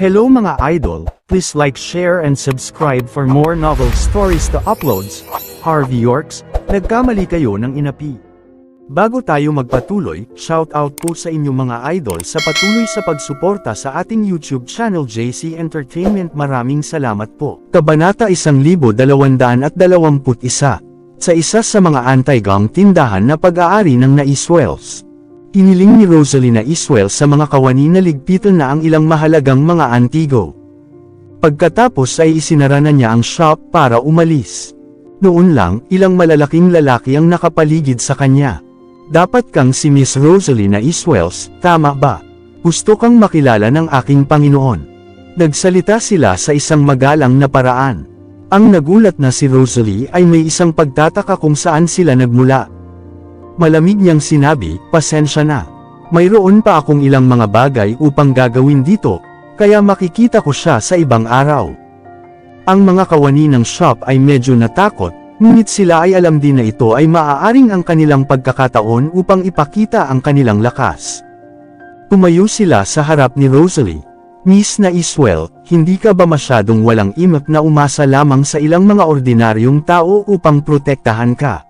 Hello mga idol, please like, share and subscribe for more novel stories to uploads. Harvey Yorks, nagkamali kayo ng inapi. Bago tayo magpatuloy, shoutout po sa inyong mga idol sa patuloy sa pagsuporta sa ating YouTube channel JC Entertainment. Maraming salamat po. Kabanata 1221. Sa isa sa mga anti-gang tindahan na pag-aari ng Naiswells. Hiniling ni Rosalie Naiswell sa mga kawani na ligpitan na ang ilang mahalagang mga antigo. Pagkatapos ay isinara na niya ang shop para umalis. Noon lang, ilang malalaking lalaki ang nakapaligid sa kanya. Dapat kang si Miss Rosalie Naiswells, tama ba? Gusto kang makilala ng aking Panginoon. Nagsalita sila sa isang magalang na paraan. Ang nagulat na si Rosalie ay may isang pagtataka kung saan sila nagmula. Malamig niyang sinabi, pasensya na. Mayroon pa akong ilang mga bagay upang gagawin dito, kaya makikita ko siya sa ibang araw. Ang mga kawani ng shop ay medyo natakot, ngunit sila ay alam din na ito ay maaaring ang kanilang pagkakataon upang ipakita ang kanilang lakas. Tumayo sila sa harap ni Rosalie. Miss Naiswell, hindi ka ba masyadong walang imok na umasa lamang sa ilang mga ordinaryong tao upang protektahan ka?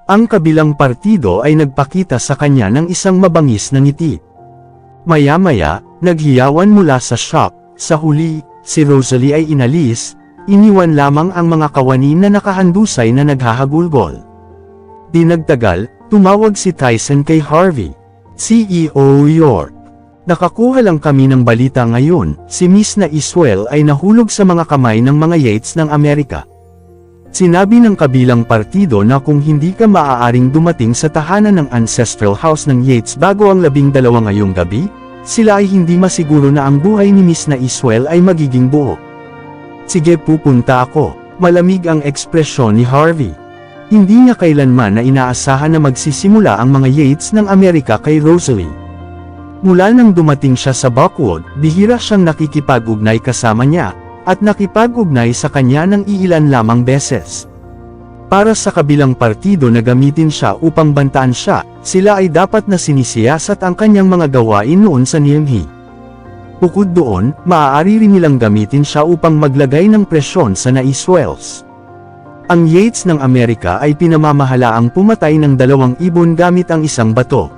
Ang kabilang partido ay nagpakita sa kanya ng isang mabangis na ngiti. Maya-maya, naghiyawan mula sa shop. Sa huli, si Rosalie ay inalis, iniwan lamang ang mga kawani na nakahandusay na naghahagulgol. Di nagtagal, tumawag si Tyson kay Harvey, CEO York. Nakakuha lang kami ng balita ngayon, si Miss Naiswell ay nahulog sa mga kamay ng mga Yates ng Amerika. Sinabi ng kabilang partido na kung hindi ka maaaring dumating sa tahanan ng ancestral house ng Yates bago ang 12 ngayong gabi, sila ay hindi masiguro na ang buhay ni Miss Naiswell ay magiging buo. Sige, pupunta ako. Malamig ang ekspresyon ni Harvey. Hindi niya kailanman na inaasahan na magsisimula ang mga Yates ng Amerika kay Rosalie. Mula nang dumating siya sa Buckwood, bihira siyang nakikipag-ugnay kasama niya, at nakipag-ugnay sa kanya ng iilan lamang beses. Para sa kabilang partido na gamitin siya upang bantaan siya, sila ay dapat na sinisiyasat ang kanyang mga gawain noon sa Niamey. Bukod doon, maaari rin nilang gamitin siya upang maglagay ng presyon sa Naiswells. Ang Yates ng Amerika ay pinamamahalaang pumatay ng 2 ibon gamit ang isang bato.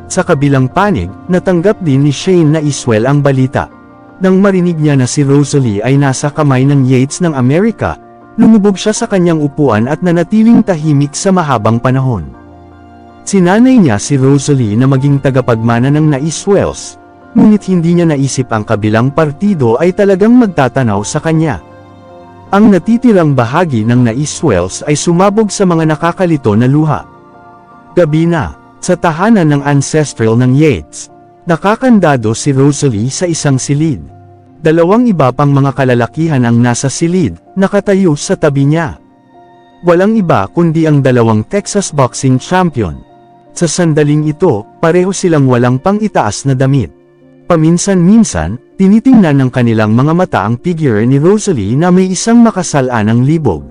Sa kabilang panig, natanggap din ni Shane Naiswell ang balita. Nang marinig niya na si Rosalie ay nasa kamay ng Yates ng Amerika, lumubog siya sa kanyang upuan at nanatiling tahimik sa mahabang panahon. Sinanay niya si Rosalie na maging tagapagmana ng Naiswells, ngunit hindi niya naisip ang kabilang partido ay talagang magtatanaw sa kanya. Ang natitirang bahagi ng Naiswells ay sumabog sa mga nakakalito na luha. Gabi na, sa tahanan ng ancestral ng Yates. Nakakandado si Rosalie sa isang silid. 2 iba pang mga kalalakihan ang nasa silid, nakatayo sa tabi niya. Walang iba kundi ang 2 Texas boxing champion. Sa sandaling ito, pareho silang walang pang-itaas na damit. Paminsan-minsan, tinitingnan ng kanilang mga mata ang figure ni Rosalie na may isang makasalanang libog.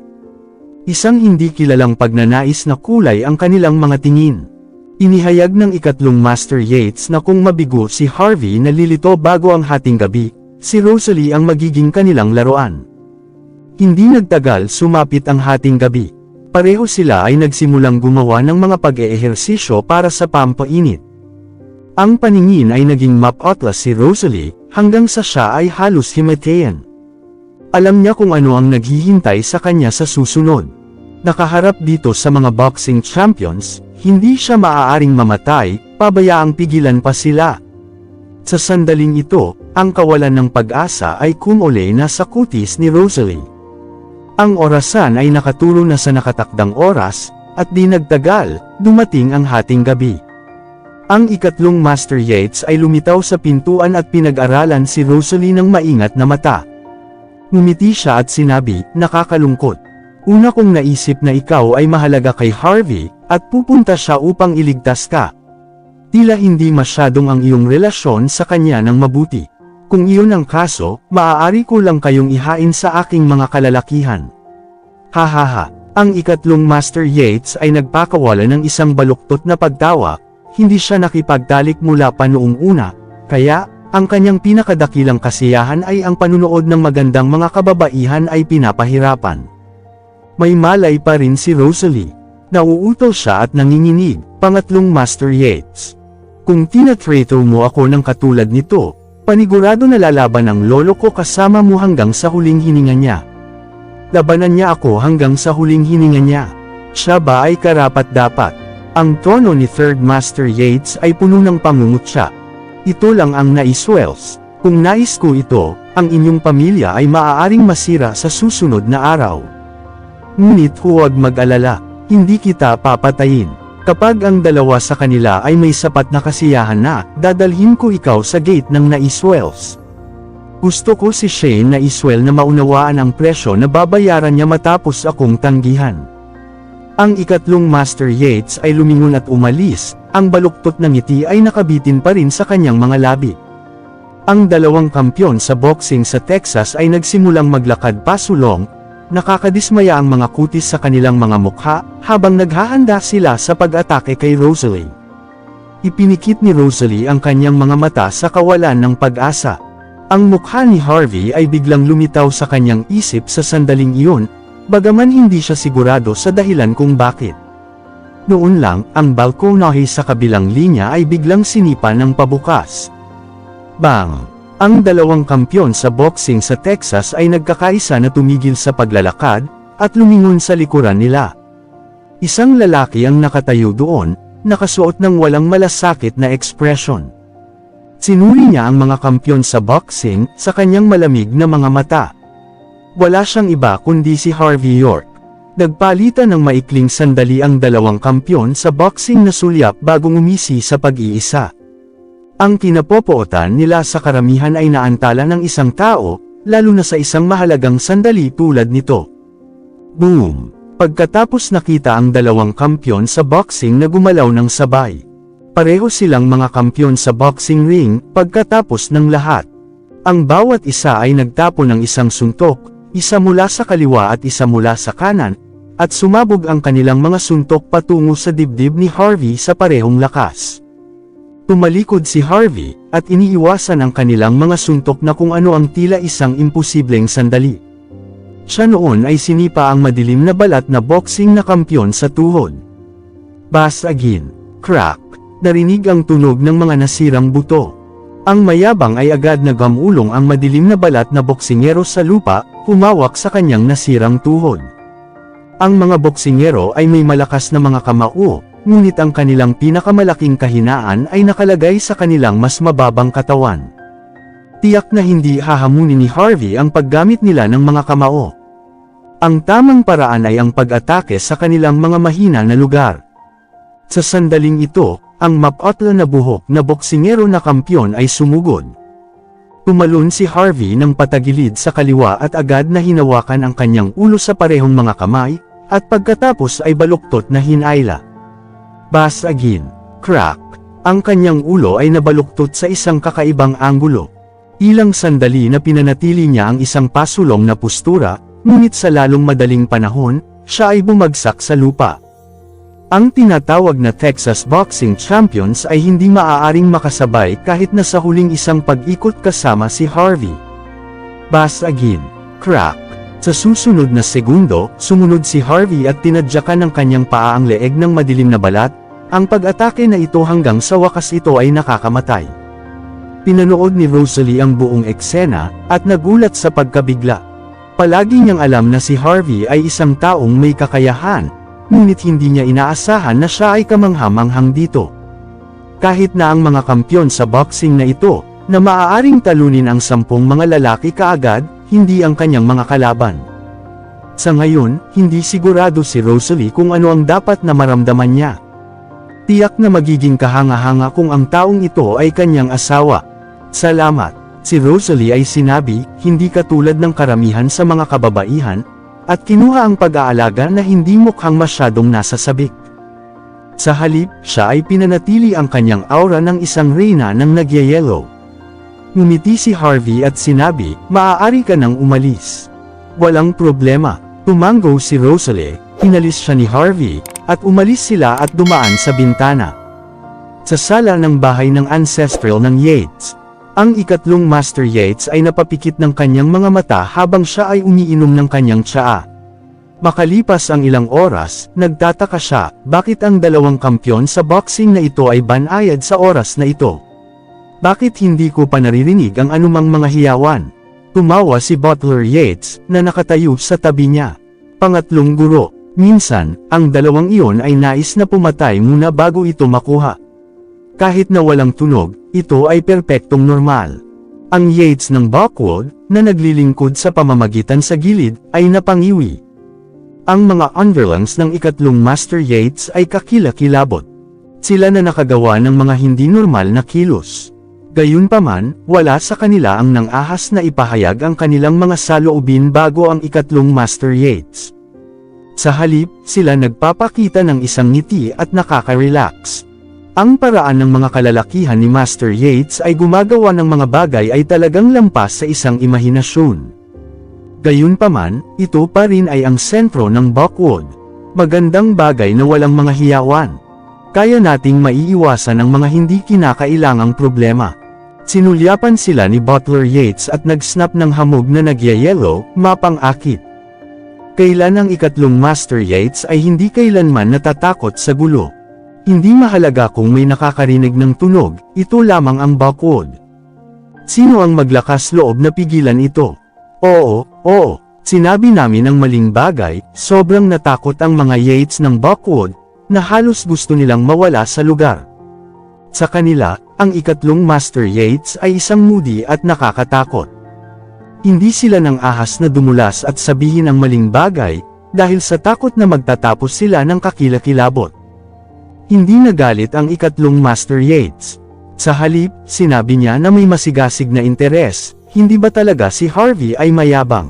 Isang hindi kilalang pagnanais na kulay ang kanilang mga tingin. Inihayag ng ikatlong Master Yates na kung mabigo si Harvey na lilito bago ang hating gabi, si Rosalie ang magiging kanilang laruan. Hindi nagtagal sumapit ang hating gabi. Pareho sila ay nagsimulang gumawa ng mga pag-eehersisyo para sa pampainit. Ang paningin ay naging mapotlas si Rosalie, hanggang sa siya ay halos himatayan. Alam niya kung ano ang naghihintay sa kanya sa susunod. Nakaharap dito sa mga boxing champions, hindi siya maaaring mamatay, pabayaang pigilan pa sila. Sa sandaling ito, ang kawalan ng pag-asa ay kumole na sa kutis ni Rosalie. Ang orasan ay nakaturo na sa nakatakdang oras, at di nagtagal, dumating ang hating gabi. Ang ikatlong Master Yates ay lumitaw sa pintuan at pinag-aralan si Rosalie ng maingat na mata. Ngumiti siya at sinabi, nakakalungkot. Una kong naisip na ikaw ay mahalaga kay Harvey, at pupunta siya upang iligtas ka. Tila hindi masyadong ang iyong relasyon sa kanya ng mabuti. Kung iyon ang kaso, maaari ko lang kayong ihain sa aking mga kalalakihan. Hahaha, ang ikatlong Master Yates ay nagpakawala ng isang baluktot na pagtawa, hindi siya nakipagtalik mula pa noong una, kaya, Ang kanyang pinakadakilang kasiyahan ay ang panunood ng magandang mga kababaihan ay pinapahirapan. May malay pa rin si Rosalie. Nauutol siya at nanginginig. Pangatlong Master Yates. Kung tinatrato mo ako ng katulad nito, panigurado na lalaban ang lolo ko kasama mo hanggang sa huling hininga niya. Labanan niya ako hanggang sa huling hininga niya. Siya ba ay karapat-dapat? Ang tono ni Third Master Yates ay puno ng pangungutya. Ito lang ang nais Wells. Kung nais ko ito, ang inyong pamilya ay maaaring masira sa susunod na araw. Ngunit huwag mag-alala, hindi kita papatayin. Kapag ang dalawa sa kanila ay may sapat na kasiyahan na, dadalhin ko ikaw sa gate ng nais Wells. Gusto ko si Shane na Iswell na maunawaan ang presyo na babayaran niya matapos akong tanggihan. Ang ikatlong Master Yates ay lumingon at umalis, ang baluktot na ngiti ay nakabitin pa rin sa kanyang mga labi. Ang dalawang kampyon sa boxing sa Texas ay nagsimulang maglakad pasulong, nakakadismaya ang mga kutis sa kanilang mga mukha, habang naghahanda sila sa pag-atake kay Rosalie. Ipinikit ni Rosalie ang kanyang mga mata sa kawalan ng pag-asa. Ang mukha ni Harvey ay biglang lumitaw sa kanyang isip sa sandaling iyon, bagaman hindi siya sigurado sa dahilan kung bakit. Noon lang, ang balkonahe sa kabilang linya ay biglang sinipa ng pabukas. Bang! Ang dalawang kampyon sa boxing sa Texas ay nagkakaisa na tumigil sa paglalakad, at lumingon sa likuran nila. Isang lalaki ang nakatayo doon, nakasuot ng walang malasakit na ekspresyon. Sinuri niya ang mga kampyon sa boxing, sa kanyang malamig na mga mata. Wala siyang iba kundi si Harvey York. Nagpalitan ng maikling sandali ang dalawang kampyon sa boxing na sulyap bago umisi sa pag-iisa. Ang kinapopootan nila sa karamihan ay naantala ng isang tao, lalo na sa isang mahalagang sandali tulad nito. Boom! Pagkatapos nakita ang dalawang kampyon sa boxing na gumalaw ng sabay. Pareho silang mga kampyon sa boxing ring, pagkatapos ng lahat. Ang bawat isa ay nagtapo ng isang suntok, isa mula sa kaliwa at isa mula sa kanan, at sumabog ang kanilang mga suntok patungo sa dibdib ni Harvey sa parehong lakas. Tumalikod si Harvey, at iniiwasan ang kanilang mga suntok na kung ano ang tila isang imposibleng sandali. Siya noon ay sinipa ang madilim na balat na boxing na kampyon sa tuhod. Bas again. Crack. Narinig ang tunog ng mga nasirang buto. Ang mayabang ay agad na gamulong ang madilim na balat na boksingero sa lupa, humawak sa kanyang nasirang tuhod. Ang mga boksingero ay may malakas na mga kamao, ngunit ang kanilang pinakamalaking kahinaan ay nakalagay sa kanilang mas mababang katawan. Tiyak na hindi hahamunin ni Harvey ang paggamit nila ng mga kamao. Ang tamang paraan ay ang pag-atake sa kanilang mga mahina na lugar. Sa sandaling ito, ang mapotla na buhok na boksingero na kampyon ay sumugod. Tumalon si Harvey ng patagilid sa kaliwa at agad na hinawakan ang kanyang ulo sa parehong mga kamay, at pagkatapos ay baluktot na hinayla. Bas again. Crack. Ang kanyang ulo ay nabaluktot sa isang kakaibang anggulo. Ilang sandali na pinanatili niya ang isang pasulong na postura, ngunit sa lalong madaling panahon, siya ay bumagsak sa lupa. Ang tinatawag na Texas Boxing Champions ay hindi maaaring makasabay kahit na sa huling isang pag-ikot kasama si Harvey. Bas again. Crack. Sa susunod na segundo, sumunod si Harvey at tinadyakan ng kanyang paa ang leeg ng madilim na balat, ang pag-atake na ito hanggang sa wakas ito ay nakakamatay. Pinanood ni Rosalie ang buong eksena, at nagulat sa pagkabigla. Palagi niyang alam na si Harvey ay isang taong may kakayahan, ngunit hindi niya inaasahan na siya ay kamangha-manghang dito. Kahit na ang mga kampyon sa boxing na ito, na maaaring talunin ang 10 mga lalaki kaagad, hindi ang kanyang mga kalaban. Sa ngayon, hindi sigurado si Rosalie kung ano ang dapat na maramdaman niya. Tiyak na magiging kahanga-hanga kung ang taong ito ay kanyang asawa. Salamat. Si Rosalie ay sinabi, hindi katulad ng karamihan sa mga kababaihan, at kinuha ang pag-aalaga na hindi mukhang masyadong nasasabik. Sa halip, siya ay pinanatili ang kanyang aura ng isang reyna ng nagyayelo. Ngumiti si Harvey at sinabi, maaari ka nang umalis. Walang problema. Tumango si Rosalie, inalis siya ni Harvey, at umalis sila at dumaan sa bintana. Sa sala ng bahay ng ancestral ng Yates. Ang ikatlong Master Yates ay napapikit ng kanyang mga mata habang siya ay umiinom ng kanyang tsaa. Makalipas ang ilang oras, nagtataka siya, bakit ang dalawang kampyon sa boxing na ito ay banayad sa oras na ito? Bakit hindi ko pa naririnig ang anumang mga hiyawan? Tumawa si Butler Yates, na nakatayo sa tabi niya. Pangatlong guro, minsan, ang dalawang iyon ay nais na pumatay muna bago ito makuha. Kahit na walang tunog, ito ay perpektong normal. Ang Yates ng Buckwood, na naglilingkod sa pamamagitan sa gilid, ay napangiwi. Ang mga underlings ng ikatlong Master Yates ay kakilakilabot. Sila na nakagawa ng mga hindi normal na kilos. Gayunpaman, wala sa kanila ang nang-ahas na ipahayag ang kanilang mga saloobin bago ang ikatlong Master Yates. Sa halip, sila nagpapakita ng isang ngiti at nakaka-relax. Ang paraan ng mga kalalakihan ni Master Yates ay gumagawa ng mga bagay ay talagang lampas sa isang imahinasyon. Gayunpaman, ito pa rin ay ang sentro ng Buckwood. Magandang bagay na walang mga hiyawan. Kaya nating maiiwasan ang mga hindi kinakailangang problema. Sinulyapan sila ni Butler Yates at nag-snap ng hamog na nagyayelo, mapang-akit. Kailan ang ikatlong Master Yates ay hindi kailanman natatakot sa gulo. Hindi mahalaga kung may nakakarinig ng tunog, ito lamang ang Buckwood. Sino ang maglakas loob na pigilan ito? Oo, sinabi namin ang maling bagay, sobrang natakot ang mga Yates ng Buckwood, na halos gusto nilang mawala sa lugar. Sa kanila, ang ikatlong Master Yates ay isang moody at nakakatakot. Hindi sila nang ahas na dumulas at sabihin ang maling bagay, dahil sa takot na magtatapos sila ng kakilakilabot. Hindi nagalit ang ikatlong Master Yates. Sa halip, sinabi niya na may masigasig na interes, hindi ba talaga si Harvey ay mayabang?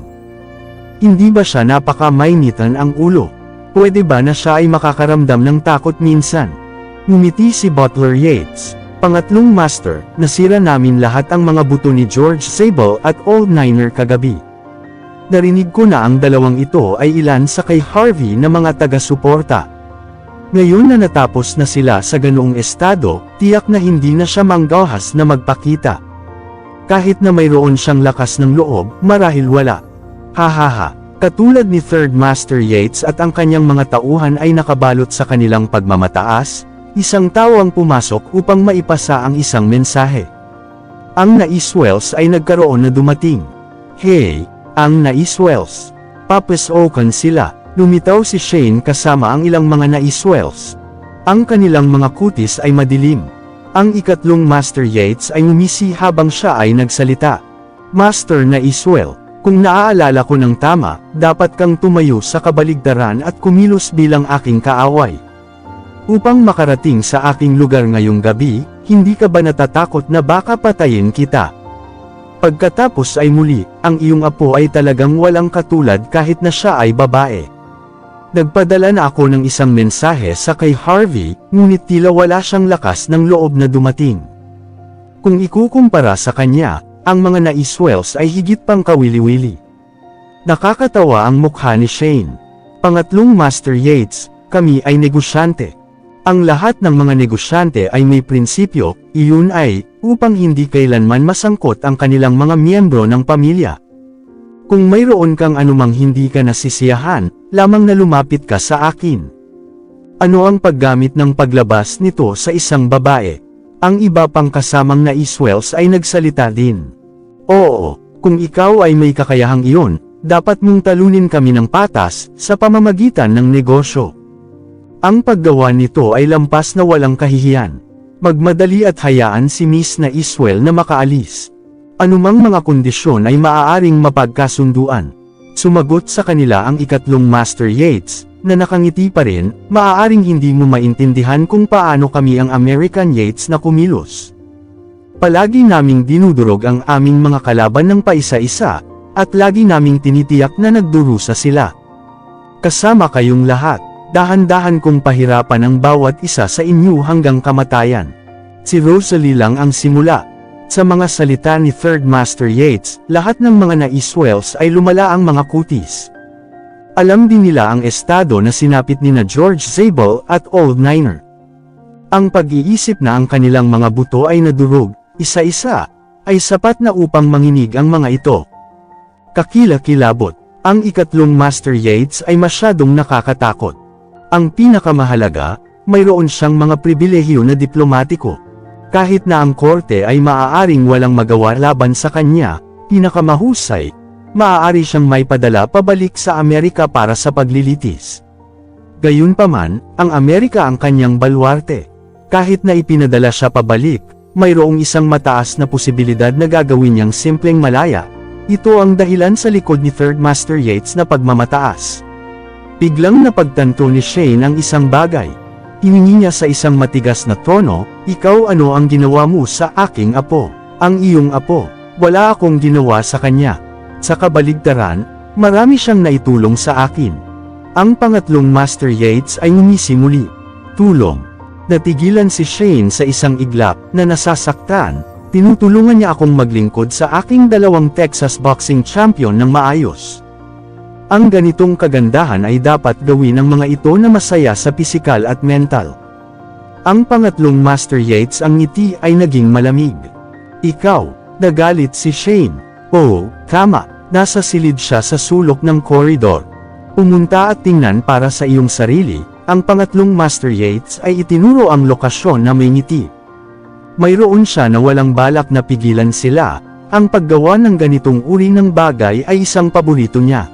Hindi ba siya napaka-mainitan ang ulo? Pwede ba na siya ay makakaramdam ng takot minsan? Ngumiti si Butler Yates. Pangatlong Master, nasira namin lahat ang mga buto ni George Sable at Old Niner kagabi. Narinig ko na ang dalawang ito ay ilan sa kay Harvey na mga taga-suporta. Ngayon na natapos na sila sa ganoong estado, tiyak na hindi na siya manggahas na magpakita. Kahit na mayroon siyang lakas ng loob, marahil wala. Hahaha, katulad ni Third Master Yates at ang kanyang mga tauhan ay nakabalot sa kanilang pagmamataas, isang tao ang pumasok upang maipasa ang isang mensahe. Ang Naiswells ay nagkaroon na dumating. Hey, ang Naiswells. Papasokan sila. Lumitaw si Shane kasama ang ilang mga Naiswells. Ang kanilang mga kutis ay madilim. Ang ikatlong Master Yates ay umisi habang siya ay nagsalita. Master Naiswell, kung naaalala ko ng tama, dapat kang tumayo sa kabaligtaran at kumilos bilang aking kaaway. Upang makarating sa aking lugar ngayong gabi, hindi ka ba natatakot na baka patayin kita? Pagkatapos ay muli, ang iyong apo ay talagang walang katulad kahit na siya ay babae. Nagpadala na ako ng isang mensahe sa kay Harvey, ngunit tila wala siyang lakas ng loob na dumating. Kung ikukumpara sa kanya, ang mga Naiswells ay higit pang kawili-wili. Nakakatawa ang mukha ni Shane. Pangatlong Master Yates, kami ay negosyante. Ang lahat ng mga negosyante ay may prinsipyo, iyon ay, upang hindi kailanman masangkot ang kanilang mga miyembro ng pamilya. Kung mayroon kang anumang hindi ka nasisiyahan, lamang na lumapit ka sa akin. Ano ang paggamit ng paglabas nito sa isang babae? Ang iba pang kasamang Naiswells ay nagsalita din. Oo, kung ikaw ay may kakayahang iyon, dapat mong talunin kami ng patas, sa pamamagitan ng negosyo. Ang paggawa nito ay lampas na walang kahihiyan. Magmadali at hayaan si Miss Naiswell na makaalis. Anumang mga kondisyon ay maaaring mapagkasunduan. Sumagot sa kanila ang ikatlong Master Yates, na nakangiti pa rin, maaaring hindi mo maintindihan kung paano kami ang American Yates na kumilos. Palagi naming dinudurog ang aming mga kalaban ng paisa-isa, at lagi naming tinitiyak na nagdurusa sila. Kasama kayong lahat, dahan-dahan kong pahirapan ang bawat isa sa inyo hanggang kamatayan. Si Rosalie lang ang simula. Sa mga salita ni Third Master Yates, lahat ng mga Naiswells ay lumala ang mga kutis. Alam din nila ang estado na sinapit ni na George Sable at Old Niner. Ang pag-iisip na ang kanilang mga buto ay nadurog, isa-isa, ay sapat na upang manginig ang mga ito. Kakilakilabot. Ang ikatlong Master Yates ay masyadong nakakatakot. Ang pinakamahalaga, mayroon siyang mga pribilehiyo na diplomatiko. Kahit na ang korte ay maaaring walang magawa laban sa kanya, pinakamahusay, maaari siyang maipadala pabalik sa Amerika para sa paglilitis. Gayunpaman, ang Amerika ang kanyang baluarte. Kahit na ipinadala siya pabalik, mayroong isang mataas na posibilidad na gagawin niyang simpleng malaya. Ito ang dahilan sa likod ni Third Master Yates na pagmamataas. Biglang napagtanto ni Shane ang isang bagay. Hiningi niya sa isang matigas na tono, "Ikaw, ano ang ginawa mo sa aking apo? Ang iyong apo, wala akong ginawa sa kanya. Sa kabaligtaran, marami siyang naitulong sa akin." Ang pangatlong Master Yates ay ngumisi muli. Tulong. Natigilan si Shane sa isang iglap na nasasaktan. Tinutulungan niya akong maglingkod sa aking dalawang Texas boxing champion ng maayos. Ang ganitong kagandahan ay dapat gawin ng mga ito na masaya sa pisikal at mental. Ang pangatlong Master Yates ang ngiti ay naging malamig. "Ikaw," nagalit si Shane. "Oh, tama, nasa silid siya sa sulok ng koridor. Pumunta at tingnan para sa iyong sarili." Ang pangatlong Master Yates ay itinuro ang lokasyon na may ngiti. Mayroon siya na walang balak na pigilan sila. Ang paggawa ng ganitong uri ng bagay ay isang paborito niya.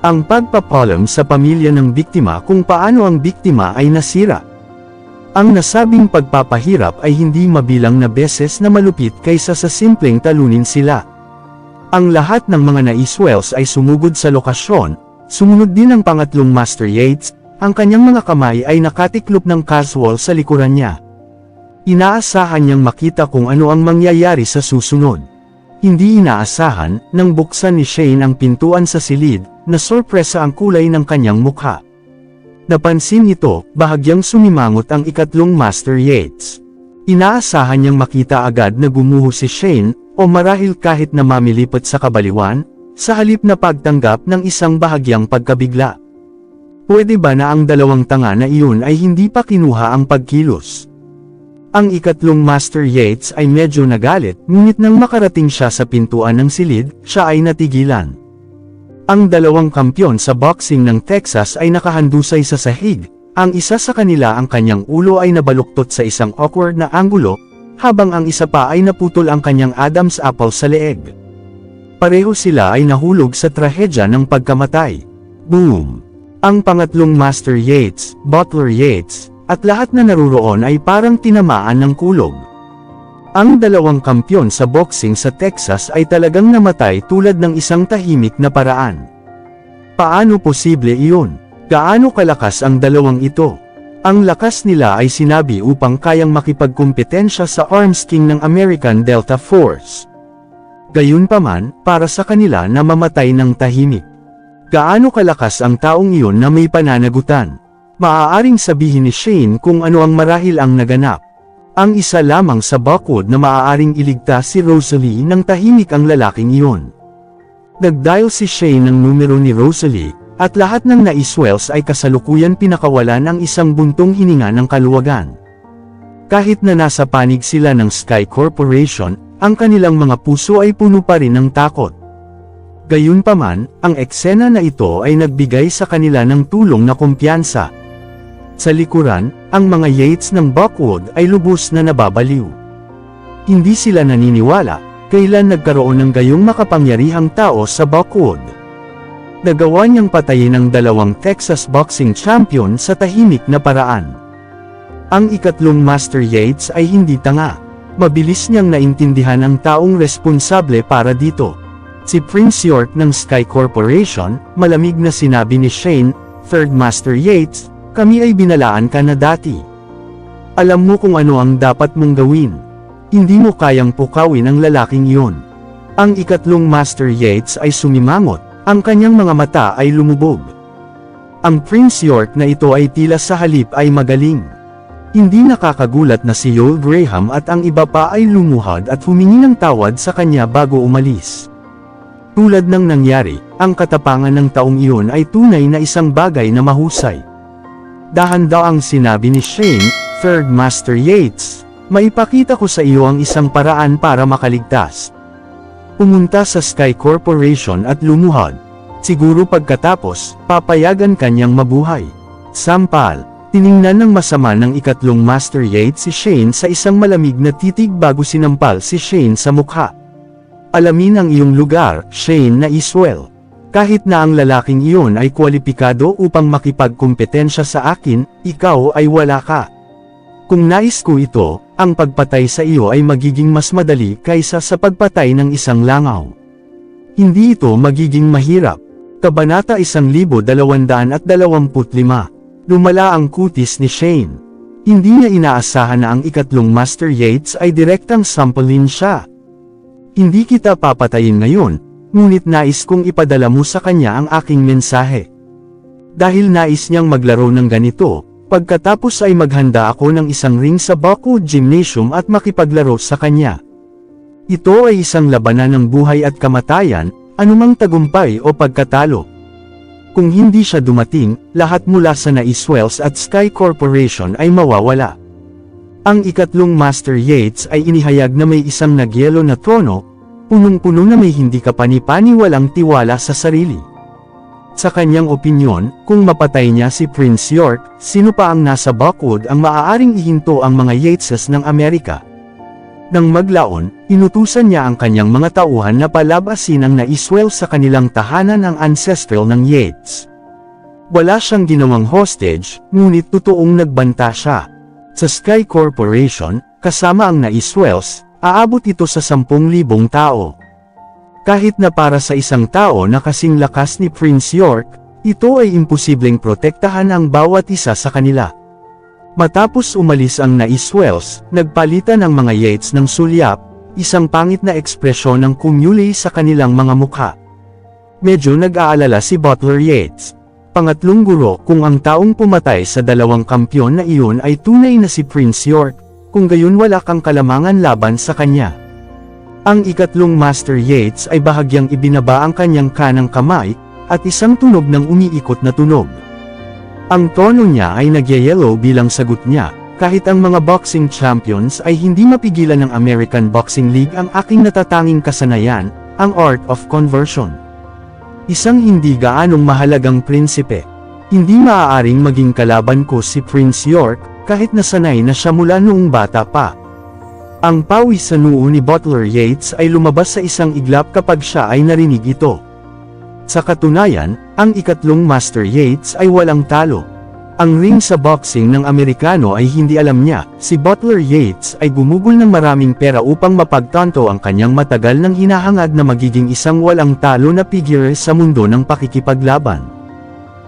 Ang pagpapalam sa pamilya ng biktima kung paano ang biktima ay nasira. Ang nasabing pagpapahirap ay hindi mabilang na beses na malupit kaysa sa simpleng talunin sila. Ang lahat ng mga naiswells ay sumugod sa lokasyon. Sumunod din ang pangatlong Master Yates. Ang kanyang mga kamay ay nakatiklop ng casual sa likuran niya. Inaasahan niyang makita kung ano ang mangyayari sa susunod. Hindi inaasahan, nang buksan ni Shane ang pintuan sa silid, na sorpresa ang kulay ng kanyang mukha. Napansin ito, bahagyang sumimangot ang ikatlong Master Yates. Inaasahan niyang makita agad na gumuho si Shane, o marahil kahit na mamilipat sa kabaliwan, sa halip na pagtanggap ng isang bahagyang pagkabigla. Pwede ba na ang dalawang tanga na iyon ay hindi pa kinuha ang pagkilos? Ang ikatlong Master Yates ay medyo nagalit, ngunit nang makarating siya sa pintuan ng silid, siya ay natigilan. Ang dalawang kampyon sa boxing ng Texas ay nakahandusay sa sahig. Ang isa sa kanila, ang kanyang ulo ay nabaluktot sa isang awkward na anggulo, habang ang isa pa ay naputol ang kanyang Adam's apple sa leeg. Pareho sila ay nahulog sa trahedya ng pagkamatay. Boom! Ang pangatlong Master Yates, Butler Yates, at lahat na naruroon ay parang tinamaan ng kulog. Ang dalawang kampyon sa boxing sa Texas ay talagang namatay tulad ng isang tahimik na paraan. Paano posible iyon? Gaano kalakas ang dalawang ito? Ang lakas nila ay sinabi upang kayang makipagkumpetensya sa Arms King ng American Delta Force. Gayunpaman, para sa kanila na mamatay ng tahimik. Gaano kalakas ang taong iyon na may pananagutan? Maaaring sabihin ni Shane kung ano ang marahil ang naganap. Ang isa lamang sa bakod na maaaring iligtas si Rosalie nang tahimik ang lalaking iyon. Nagdial si Shane ng numero ni Rosalie, at lahat ng naiswells ay kasalukuyan pinakawalan ang isang buntong hininga ng kaluwagan. Kahit na nasa panig sila ng Sky Corporation, ang kanilang mga puso ay puno pa rin ng takot. Gayunpaman, ang eksena na ito ay nagbigay sa kanila ng tulong na kumpiyansa. Sa likuran, ang mga Yates ng Buckwood ay lubos na nababaliw. Hindi sila naniniwala, kailan nagkaroon ng gayong makapangyarihang tao sa Buckwood. Nagawa niyang patayin ang dalawang Texas boxing champion sa tahimik na paraan. Ang ikatlong Master Yates ay hindi tanga. Mabilis niyang naintindihan ang taong responsable para dito. Si Prince York ng Sky Corporation, malamig na sinabi ni Shane, "Third Master Yates, kami ay binalaan ka na dati. Alam mo kung ano ang dapat mong gawin. Hindi mo kayang pukawin ang lalaking iyon." Ang ikatlong Master Yates ay sumimangot, ang kanyang mga mata ay lumubog. Ang Prince York na ito ay tila sa halip ay magaling. Hindi nakakagulat na si Yoel Graham at ang iba pa ay lumuhad at humingi ng tawad sa kanya bago umalis. Tulad ng nangyari, ang katapangan ng taong iyon ay tunay na isang bagay na mahusay. Dahan-daang sinabi ni Shane, "Third Master Yates, Maipakita ko sa iyo ang isang paraan para makaligtas. Pumunta sa Sky Corporation at lumuhod. Siguro pagkatapos, papayagan kanyang mabuhay. Sampal, tiningnan ng masama ng ikatlong Master Yates si Shane sa isang malamig na titig bago sinampal si Shane sa mukha. Alamin ang iyong lugar, Shane na Iswell. Kahit na ang lalaking iyon ay kwalipikado upang makipagkumpetensya sa akin, ikaw ay wala ka. Kung nais ko ito, ang pagpatay sa iyo ay magiging mas madali kaysa sa pagpatay ng isang langaw. Hindi ito magiging mahirap. Kabanata 1225. Lumala ang kutis ni Shane. Hindi niya inaasahan na ang ikatlong Master Yates ay direktang sampulin siya. Hindi kita papatayin ngayon, ngunit nais kong ipadala mo sa kanya ang aking mensahe. Dahil nais niyang maglaro ng ganito, pagkatapos ay maghanda ako ng isang ring sa Baku Gymnasium at makipaglaro sa kanya. Ito ay isang labanan ng buhay at kamatayan, anumang tagumpay o pagkatalo. Kung hindi siya dumating, lahat mula sa Naiswells at Sky Corporation ay mawawala. Ang ikatlong Master Yates ay inihayag na may isang nagyelo na trono, punong-puno na may hindi kapani-paniwalang tiwala sa sarili. Sa kanyang opinyon, kung mapatay niya si Prince York, sino pa ang nasa Backwood ang maaaring ihinto ang mga Yateses ng Amerika? Nang maglaon, inutusan niya ang kanyang mga tauhan na palabasin ang Naiswell sa kanilang tahanan ang ancestral ng Yates. Wala siyang ginawang hostage, ngunit totoong nagbanta siya. Sa Sky Corporation, kasama ang Naiswells, aabot ito sa 10,000 tao. Kahit na para sa isang tao na kasing lakas ni Prince York, ito ay imposibleng protektahan ang bawat isa sa kanila. Matapos umalis ang Naiswells, nagpalitan ang mga Yates ng sulyap, isang pangit na ekspresyon ng kumulay sa kanilang mga mukha. Medyo nag-aalala si Butler Yates. Pangatlong guro, kung ang taong pumatay sa dalawang kampyon na iyon ay tunay na si Prince York, kung gayon wala kang kalamangan laban sa kanya. Ang ikatlong Master Yates ay bahagyang ibinaba ang kanyang kanang kamay, at isang tunog ng umiikot na tunog. Ang tono niya ay nagyayelo bilang sagot niya, kahit ang mga boxing champions ay hindi mapigilan ng American Boxing League ang aking natatanging kasanayan, ang Art of Conversion. Isang hindi gaanong mahalagang prinsipe. Hindi maaaring maging kalaban ko si Prince York, kahit nasanay na siya mula noong bata pa. Ang pawis sa noo ni Butler Yates ay lumabas sa isang iglap kapag siya ay narinig ito. Sa katunayan, ang ikatlong Master Yates ay walang talo. Ang ring sa boxing ng Amerikano ay hindi alam niya, si Butler Yates ay gumugol ng maraming pera upang mapagtanto ang kanyang matagal nang hinahangad na magiging isang walang talo na figure sa mundo ng pakikipaglaban.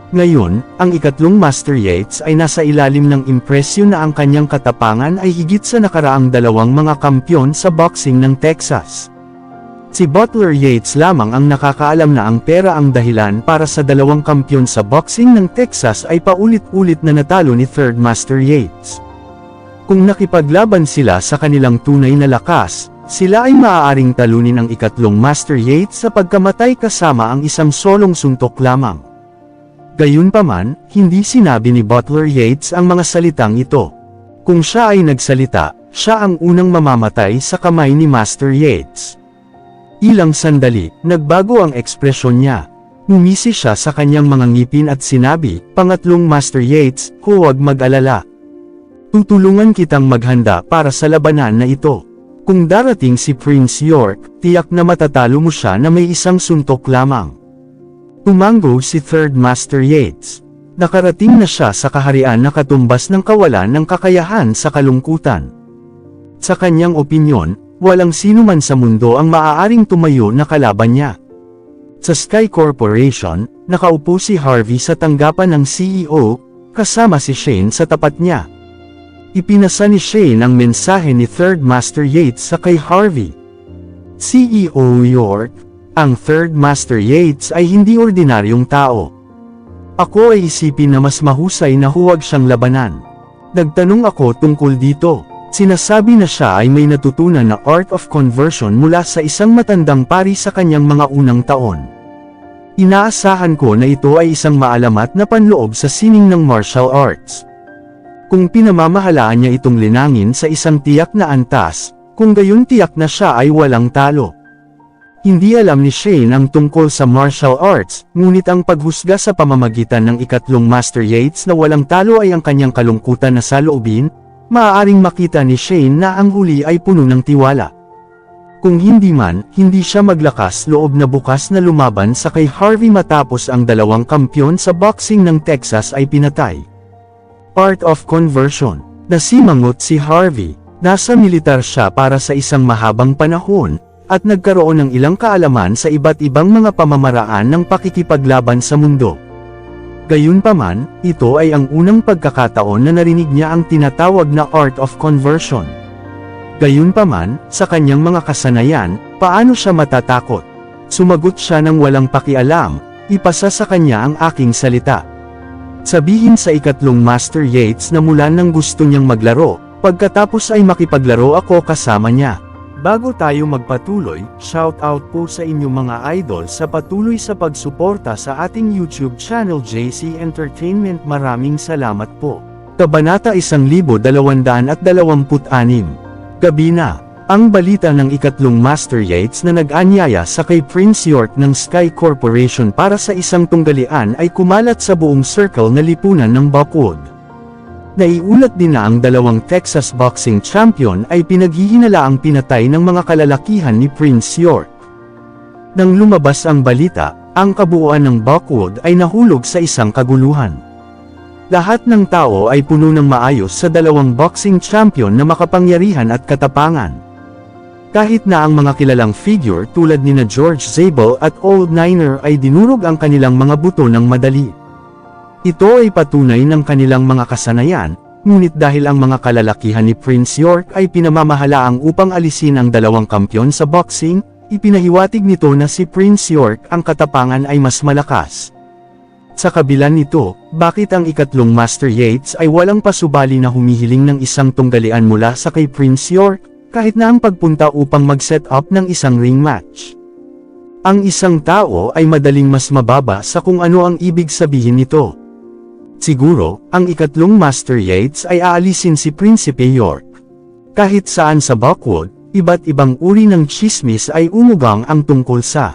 Ngayon, ang ikatlong Master Yates ay nasa ilalim ng impresyon na ang kanyang katapangan ay higit sa nakaraang dalawang mga kampyon sa boxing ng Texas. Si Butler Yates lamang ang nakakaalam na ang pera ang dahilan para sa dalawang kampyon sa boxing ng Texas ay paulit-ulit na natalo ni Third Master Yates. Kung nakipaglaban sila sa kanilang tunay na lakas, sila ay maaaring talunin ang ikatlong Master Yates sa pagkamatay kasama ang isang solong suntok lamang. Gayunpaman, hindi sinabi ni Butler Yates ang mga salitang ito. Kung siya ay nagsalita, siya ang unang mamamatay sa kamay ni Master Yates. Ilang sandali, nagbago ang ekspresyon niya. Ngumisi siya sa kanyang mga ngipin at sinabi, "Pangatlong Master Yates, huwag mag-alala. Tutulungan kitang maghanda para sa labanan na ito. Kung darating si Prince York, tiyak na matatalo mo siya na may isang suntok lamang." Tumango si Third Master Yates. Nakarating na siya sa kaharian na katumbas ng kawalan ng kakayahan sa kalungkutan. Sa kanyang opinyon, walang sino man sa mundo ang maaaring tumayo na kalaban niya. Sa Sky Corporation, nakaupo si Harvey sa tanggapan ng CEO, kasama si Shane sa tapat niya. Ipinasa ni Shane ang mensahe ni Third Master Yates sa kay Harvey. CEO York, ang Third Master Yates ay hindi ordinaryong tao. Ako ay isipin na mas mahusay na huwag siyang labanan. Nagtanong ako tungkol dito. Sinasabi na siya ay may natutunan na Art of Conversion mula sa isang matandang pari sa kanyang mga unang taon. Inaasahan ko na ito ay isang maalamat na panloob sa sining ng martial arts. Kung pinamamahalaan niya itong linangin sa isang tiyak na antas, kung gayon tiyak na siya ay walang talo. Hindi alam ni Shane ang tungkol sa martial arts, ngunit ang paghusga sa pamamagitan ng ikatlong Master Yates na walang talo ay ang kanyang kalungkutan na saloobin, maaaring makita ni Shane na ang huli ay puno ng tiwala. Kung hindi man, hindi siya maglakas loob na bukas na lumaban sa kay Harvey matapos ang dalawang kampyon sa boxing ng Texas ay pinatay. Part of conversion. Nasimangot si Harvey, nasa militar siya para sa isang mahabang panahon, at nagkaroon ng ilang kaalaman sa iba't ibang mga pamamaraan ng pakikipaglaban sa mundo. Gayunpaman, ito ay ang unang pagkakataon na narinig niya ang tinatawag na art of conversion. Gayunpaman, sa kanyang mga kasanayan, paano siya matatakot? Sumagot siya ng walang pakialam, ipasa sa kanya ang aking salita. Sabihin sa ikatlong Master Yates na mula nang gusto niyang maglaro, pagkatapos ay makipaglaro ako kasama niya. Bago tayo magpatuloy, shoutout po sa inyong mga idol sa patuloy sa pagsuporta sa ating YouTube channel JC Entertainment. Maraming salamat po. Kabanata 1226. Gabi na. Ang balita ng ikatlong Master Yates na nag-anyaya sa kay Prince York ng Sky Corporation para sa isang tunggalian ay kumalat sa buong circle na lipunan ng Buckwood. Naiulat din na ang dalawang Texas boxing champion ay pinaghihinalaang pinatay ng mga kalalakihan ni Prince York. Nang lumabas ang balita, ang kabuuan ng Buckwood ay nahulog sa isang kaguluhan. Lahat ng tao ay puno ng maayos sa dalawang boxing champion na makapangyarihan at katapangan. Kahit na ang mga kilalang figure tulad nina George Zabel at Old Niner ay dinurog ang kanilang mga buto ng madali. Ito ay patunay ng kanilang mga kasanayan, ngunit dahil ang mga kalalakihan ni Prince York ay pinamamahalaang upang alisin ang dalawang kampyon sa boxing, ipinahiwatig nito na si Prince York ang katapangan ay mas malakas. Sa kabila nito, bakit ang ikatlong Master Yates ay walang pasubali na humihiling ng isang tunggalian mula sa kay Prince York, kahit na ang pagpunta upang mag-set up ng isang ring match? Ang isang tao ay madaling mas mababa sa kung ano ang ibig sabihin nito. Siguro, ang ikatlong Master Yates ay aalisin si Prinsipe York. Kahit saan sa Buckwood, iba't ibang uri ng tsismis ay umugang ang tungkol sa.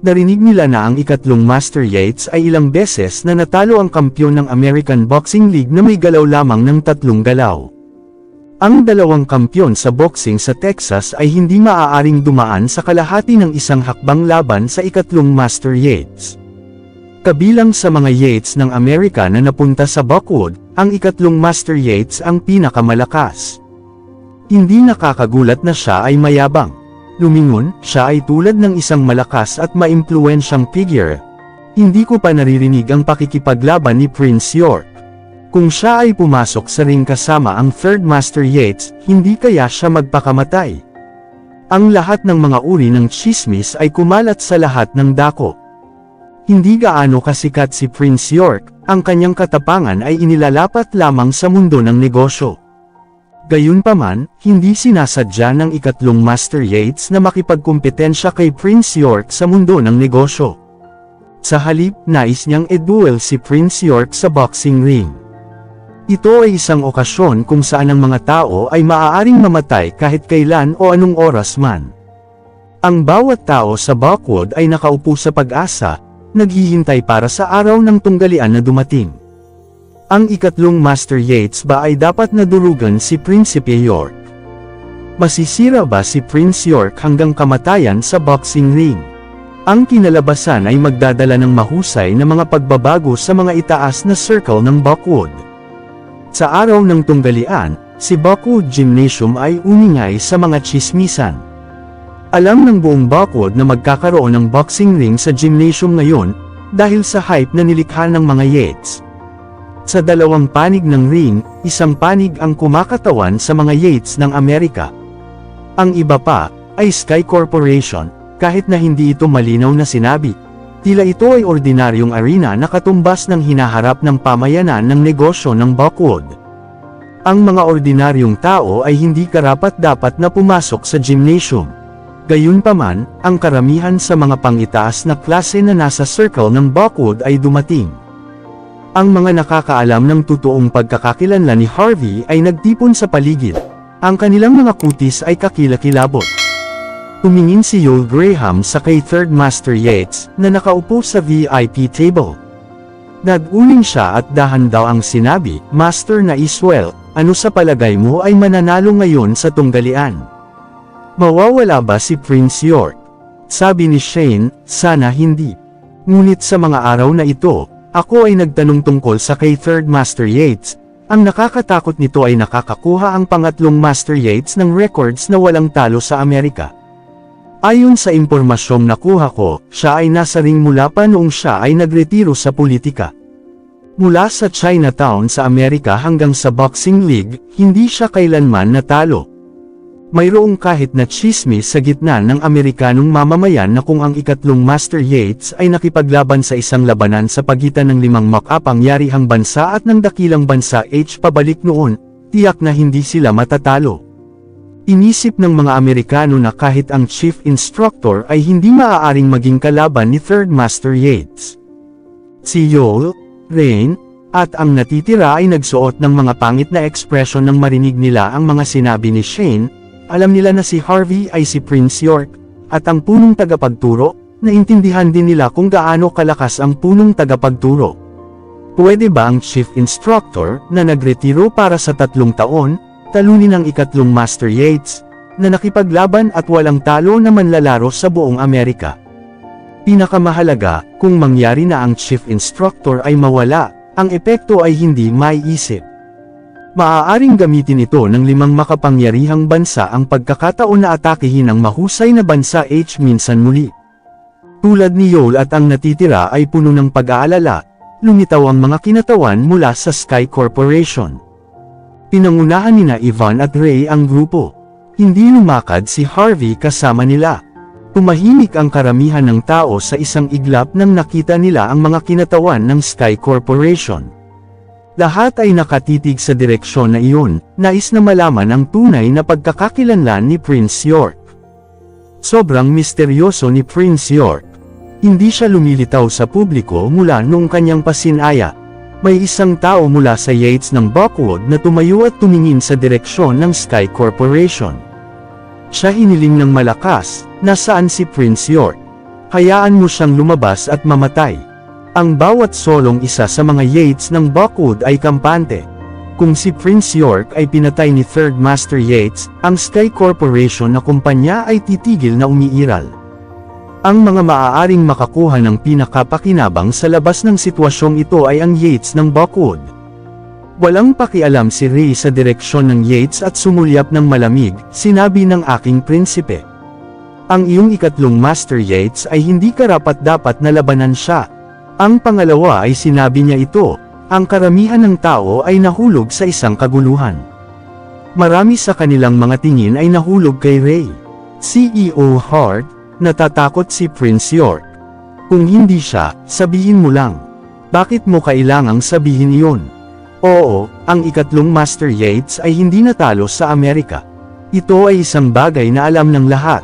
Narinig nila na ang ikatlong Master Yates ay ilang beses na natalo ang kampyon ng American Boxing League na may galaw lamang ng 3 galaw. Ang dalawang kampyon sa boxing sa Texas ay hindi maaaring dumaan sa kalahati ng isang hakbang laban sa ikatlong Master Yates. Kabilang sa mga Yates ng Amerika na napunta sa Buckwood, ang ikatlong Master Yates ang pinakamalakas. Hindi nakakagulat na siya ay mayabang. Lumingon, siya ay tulad ng isang malakas at maimpluwensyang figure. Hindi ko pa naririnig ang pakikipaglaban ni Prince York. Kung siya ay pumasok sa ring kasama ang third Master Yates, hindi kaya siya magpakamatay. Ang lahat ng mga uri ng tsismis ay kumalat sa lahat ng dako. Hindi gaano kasikat si Prince York, ang kanyang katapangan ay inilalapat lamang sa mundo ng negosyo. Gayunpaman, hindi sinasadya ng ikatlong Master Yates na makipagkumpetensya kay Prince York sa mundo ng negosyo. Sa halip, nais niyang i-duel si Prince York sa boxing ring. Ito ay isang okasyon kung saan ang mga tao ay maaaring mamatay kahit kailan o anong oras man. Ang bawat tao sa Buckwood ay nakaupo sa pag-asa, naghihintay para sa araw ng tunggalian na dumating. Ang ikatlong Master Yates ba ay dapat nadurugan si Prinsipe York? Masisira ba si Prince York hanggang kamatayan sa boxing ring? Ang kinalabasan ay magdadala ng mahusay na mga pagbabago sa mga itaas na circle ng Buckwood. Sa araw ng tunggalian, si Buckwood Gymnasium ay uningay sa mga tsismisan. Alam ng buong Buckwood na magkakaroon ng boxing ring sa gymnasium ngayon, dahil sa hype na nilikha ng mga Yates. Sa dalawang panig ng ring, isang panig ang kumakatawan sa mga Yates ng Amerika. Ang iba pa, ay Sky Corporation, kahit na hindi ito malinaw na sinabi. Tila ito ay ordinaryong arena na katumbas ng hinaharap ng pamayanan ng negosyo ng Buckwood. Ang mga ordinaryong tao ay hindi karapat-dapat na pumasok sa gymnasium. Gayunpaman, ang karamihan sa mga pangitaas na klase na nasa circle ng Buckwood ay dumating. Ang mga nakakaalam ng totoong pagkakakilanlan ni Harvey ay nagtipon sa paligid. Ang kanilang mga kutis ay kakilakilabot. Tumingin si Yoel Graham sa kay Third Master Yates, na nakaupo sa VIP table. Nag-uling siya at dahan daw ang sinabi, "Master na Iswell, ano sa palagay mo ay mananalo ngayon sa tunggalian? Mawawala ba si Prince York?" Sabi ni Shane, "Sana hindi. Ngunit sa mga araw na ito, ako ay nagtanong tungkol sa kay Third Master Yates. Ang nakakatakot nito ay nakakakuha ang pangatlong Master Yates ng records na walang talo sa Amerika. Ayon sa impormasyong nakuha ko, siya ay nasa ring mula pa noong siya ay nagretiro sa politika. Mula sa Chinatown sa Amerika hanggang sa Boxing League, hindi siya kailanman natalo. Mayroong kahit na tsismis sa gitna ng Amerikanong mamamayan na kung ang ikatlong Master Yates ay nakipaglaban sa isang labanan sa pagitan ng 5 makapangyarihang bansa at ng dakilang bansa pabalik noon, tiyak na hindi sila matatalo. Inisip ng mga Amerikano na kahit ang chief instructor ay hindi maaaring maging kalaban ni Third Master Yates. Si Yoel, Rain, at ang natitira ay nagsuot ng mga pangit na ekspresyon nang marinig nila ang mga sinabi ni Shane. Alam nila na si Harvey ay si Prince York, at ang punong tagapagturo, naintindihan din nila kung gaano kalakas ang punong tagapagturo. Pwede ba ang chief instructor, na nagretiro para sa 3 taon, talunin ang ikatlong Master Yates, na nakipaglaban at walang talo na manlalaro sa buong Amerika? Pinakamahalaga, kung mangyari na ang chief instructor ay mawala, ang epekto ay hindi maiisip. Maaaring gamitin ito ng 5 makapangyarihang bansa ang pagkakataon na atakehin ang mahusay na bansa minsan muli. Tulad ni Yoel at ang natitira ay puno ng pag-aalala, lumitaw ang mga kinatawan mula sa Sky Corporation. Pinangunahan nina Ivan at Ray ang grupo. Hindi lumakad si Harvey kasama nila. Tumahimik ang karamihan ng tao sa isang iglap nang nakita nila ang mga kinatawan ng Sky Corporation. Lahat ay nakatitig sa direksyon na iyon, nais na malaman ang tunay na pagkakakilanlan ni Prince York. Sobrang misteryoso ni Prince York. Hindi siya lumilitaw sa publiko mula noong kanyang pasinaya. May isang tao mula sa Yates ng Buckwood na tumayo at tumingin sa direksyon ng Sky Corporation. Siya hiniling ng malakas, "Nasaan si Prince York? Hayaan mo siyang lumabas at mamatay." Ang bawat solong isa sa mga Yates ng Buckwood ay kampante. Kung si Prince York ay pinatay ni Third Master Yates, ang Sky Corporation na kumpanya ay titigil na umiiral. Ang mga maaaring makakuha ng pinakapakinabang sa labas ng sitwasyong ito ay ang Yates ng Buckwood. Walang pakialam si Ray sa direksyon ng Yates at sumulyap ng malamig, "Sinabi ng aking prinsipe. Ang iyong ikatlong Master Yates ay hindi karapat-dapat na labanan siya." Ang pangalawa ay sinabi niya ito, ang karamihan ng tao ay nahulog sa isang kaguluhan. Marami sa kanilang mga tingin ay nahulog kay Ray. CEO Hart, natatakot si Prince York. Kung hindi siya, sabihin mo lang. Bakit mo kailangang sabihin iyon? Oo, ang ikatlong Master Yates ay hindi natalo sa Amerika. Ito ay isang bagay na alam ng lahat.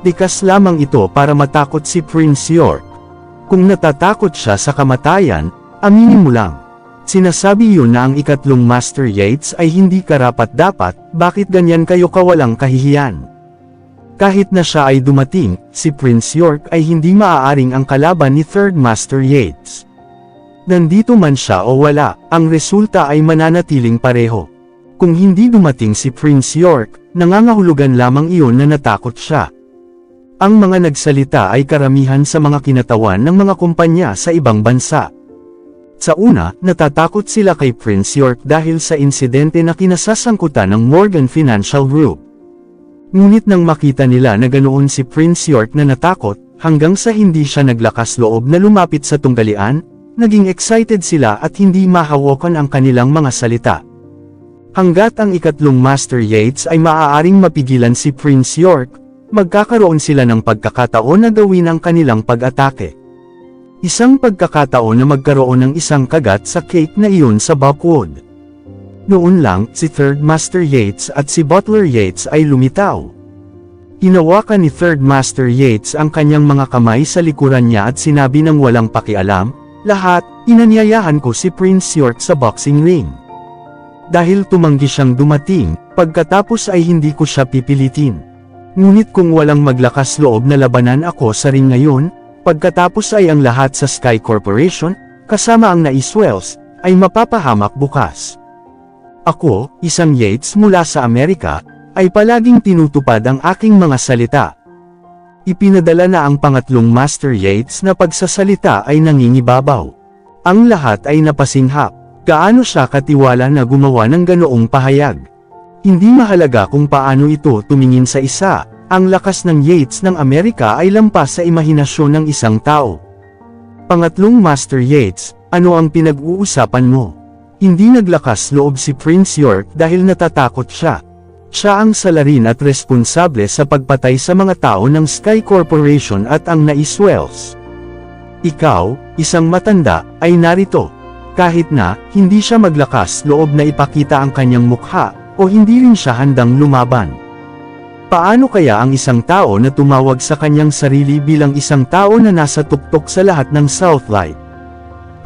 Likas lamang ito para matakot si Prince York. Kung natatakot siya sa kamatayan, aminin mo lang. Sinasabi yun na ang ikatlong Master Yates ay hindi karapat-dapat, bakit ganyan kayo kawalang kahihiyan? Kahit na siya ay dumating, si Prince York ay hindi maaaring ang kalaban ni Third Master Yates. Nandito man siya o wala, ang resulta ay mananatiling pareho. Kung hindi dumating si Prince York, nangangahulugan lamang iyon na natakot siya. Ang mga nagsalita ay karamihan sa mga kinatawan ng mga kumpanya sa ibang bansa. Sa una, natatakot sila kay Prince York dahil sa insidente na kinasasangkutan ng Morgan Financial Group. Ngunit nang makita nila na ganoon si Prince York na natakot, hanggang sa hindi siya naglakas loob na lumapit sa tunggalian, naging excited sila at hindi mahawakan ang kanilang mga salita. Hanggat ang ikatlong Master Yates ay maaaring mapigilan si Prince York, magkakaroon sila ng pagkakataon na gawin ang kanilang pag-atake. Isang pagkakataon na magkaroon ng isang kagat sa cake na iyon sa Buckwood. Noon lang, si Third Master Yates at si Butler Yates ay lumitaw. Hinawakan ni Third Master Yates ang kanyang mga kamay sa likuran niya at sinabi ng walang pakialam, lahat, inanyayahan ko si Prince York sa boxing ring. Dahil tumanggi siyang dumating, pagkatapos ay hindi ko siya pipilitin. Ngunit kung walang maglakas loob na labanan ako sa ring ngayon, pagkatapos ay ang lahat sa Sky Corporation, kasama ang Naiswells, ay mapapahamak bukas. Ako, isang Yates mula sa Amerika, ay palaging tinutupad ang aking mga salita. Ipinadala na ang pangatlong Master Yates na pagsasalita ay nangingibabaw. Ang lahat ay napasinghap. Gaano siya katiwala na gumawa ng ganoong pahayag. Hindi mahalaga kung paano ito tumingin sa isa, ang lakas ng Yates ng Amerika ay lampas sa imahinasyon ng isang tao. Pangatlong Master Yates, ano ang pinag-uusapan mo? Hindi naglakas loob si Prince York dahil natatakot siya. Siya ang salarin at responsable sa pagpatay sa mga tao ng Sky Corporation at ang Naiswells. Ikaw, isang matanda, ay narito. Kahit na, hindi siya maglakas loob na ipakita ang kanyang mukha, o hindi rin siya handang lumaban. Paano kaya ang isang tao na tumawag sa kanyang sarili bilang isang tao na nasa tuktok sa lahat ng Southlight?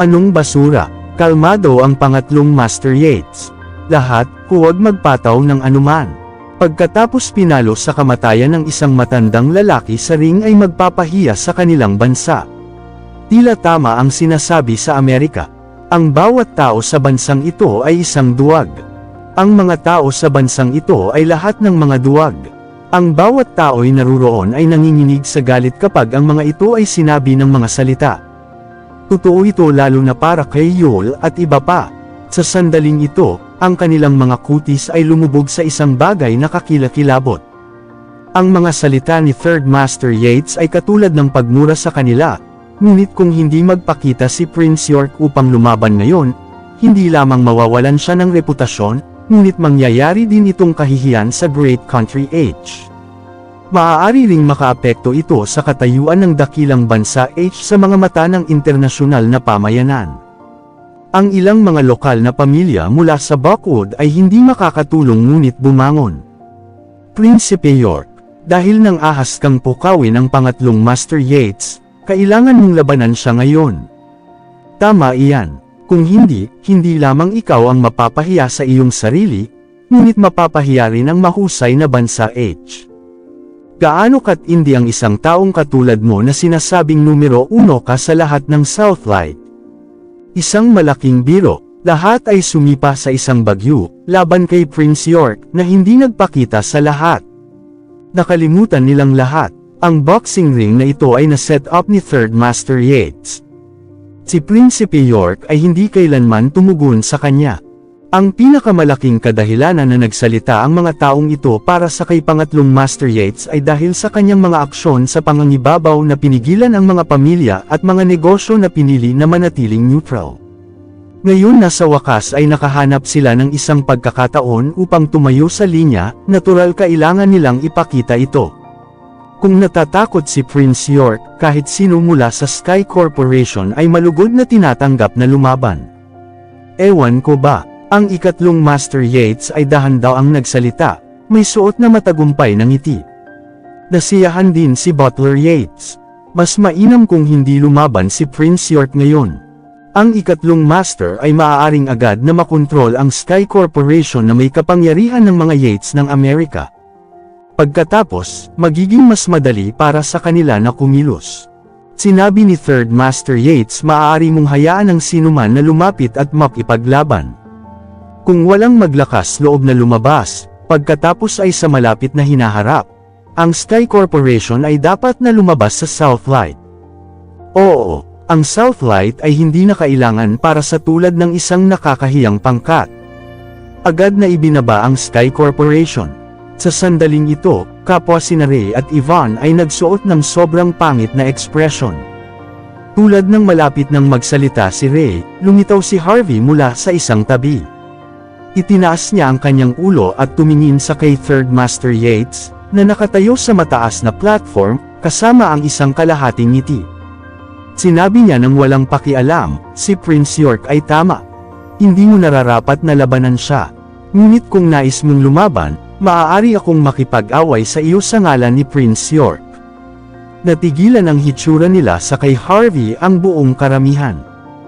Anong basura? Kalmado ang pangatlong Master Yates. Lahat, huwag magpataw ng anuman. Pagkatapos pinalo sa kamatayan ng isang matandang lalaki sa ring ay magpapahiya sa kanilang bansa. Tila tama ang sinasabi sa Amerika. Ang bawat tao sa bansang ito ay isang duwag. Ang mga tao sa bansang ito ay lahat ng mga duwag. Ang bawat tao ay naruroon ay nanginginig sa galit kapag ang mga ito ay sinabi ng mga salita. Totoo ito lalo na para kay Yol at iba pa. Sa sandaling ito, ang kanilang mga kutis ay lumubog sa isang bagay na kakilakilabot. Ang mga salita ni Third Master Yates ay katulad ng pagmura sa kanila, ngunit kung hindi magpakita si Prince York upang lumaban ngayon, hindi lamang mawawalan siya ng reputasyon, ngunit mangyayari din itong kahihiyan sa Great Country H. Maaari ring makaapekto ito sa katayuan ng dakilang bansa H sa mga mata ng internasyonal na pamayanan. Ang ilang mga lokal na pamilya mula sa Buckwood ay hindi makakatulong ngunit bumangon. Prinsipe York, dahil nang ahas kang pukawin ang pangatlong Master Yates, kailangan mong labanan siya ngayon. Tama iyan. Kung hindi, hindi lamang ikaw ang mapapahiya sa iyong sarili, ngunit mapapahiya rin ang mahusay na bansa H. Gaano katindi ang isang taong katulad mo na sinasabing numero 1 ka sa lahat ng Southlight? Isang malaking biro, lahat ay sumipa sa isang bagyo, laban kay Prince York, na hindi nagpakita sa lahat. Nakalimutan nilang lahat, ang boxing ring na ito ay na-set up ni Third Master Yates. Si Prinsipe York ay hindi kailanman tumugon sa kanya. Ang pinakamalaking kadahilanan na nagsalita ang mga taong ito para sa kay pangatlong Master Yates ay dahil sa kanyang mga aksyon sa pangangibabaw na pinigilan ang mga pamilya at mga negosyo na pinili na manatiling neutral. Ngayon na sa wakas ay nakahanap sila ng isang pagkakataon upang tumayo sa linya, natural kailangan nilang ipakita ito. Kung natatakot si Prince York, kahit sino mula sa Sky Corporation ay malugod na tinatanggap na lumaban. Ewan ko ba? Ang ikatlong Master Yates ay dahan daw ang nagsalita, may suot na matagumpay ng ngiti. Nasiyahan din si Butler Yates. Mas mainam kung hindi lumaban si Prince York ngayon. Ang ikatlong Master ay maaaring agad na makontrol ang Sky Corporation na may kapangyarihan ng mga Yates ng Amerika. Pagkatapos, magiging mas madali para sa kanila na kumilos. Sinabi ni Third Master Yates maaari mong hayaan ang sinuman na lumapit at makipaglaban. Kung walang maglakas loob na lumabas, pagkatapos ay sa malapit na hinaharap, ang Sky Corporation ay dapat na lumabas sa Southlight. Oo, ang Southlight ay hindi na kailangan para sa tulad ng isang nakakahiyang pangkat. Agad na ibinaba ang Sky Corporation. Sa sandaling ito, kapwa sina Ray at Yvonne ay nagsuot ng sobrang pangit na ekspresyon. Tulad ng malapit nang magsalita si Ray, lumitaw si Harvey mula sa isang tabi. Itinaas niya ang kanyang ulo at tumingin sa kay Third Master Yates, na nakatayo sa mataas na platform, kasama ang isang kalahating ngiti. Sinabi niya nang walang pakialam, si Prince York ay tama. Hindi mo nararapat na labanan siya. Ngunit kung nais mong lumaban, maaari akong makipag-away sa iyo sa ngalan ni Prince York. Natigilan ang hitsura nila sa kay Harvey ang buong karamihan.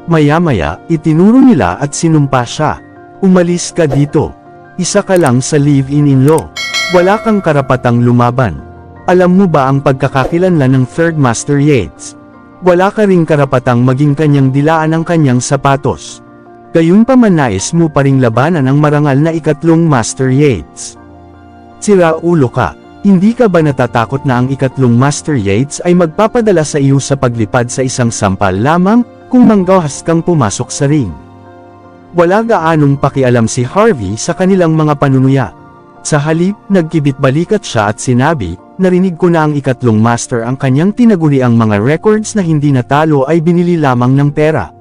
Maya-maya, itinuro nila at sinumpa siya. Umalis ka dito. Isa ka lang sa live-in-in-law. Wala kang karapatang lumaban. Alam mo ba ang pagkakakilanlan ng Third Master Yates? Wala ka ring karapatang maging kanyang dilaan ang kanyang sapatos. Gayunpaman nais mo pa ring labanan ang marangal na ikatlong Master Yates. Sira ulo ka. Hindi ka ba natatakot na ang ikatlong Master Yates ay magpapadala sa iyo sa paglipad sa isang sampal lamang, kung manggahas kang pumasok sa ring? Wala gaanong pakialam si Harvey sa kanilang mga panunuya. Sa halip, nagkibit-balikat siya at sinabi, narinig ko na ang ikatlong master ang kanyang tinaguriang mga records na hindi natalo ay binili lamang ng pera.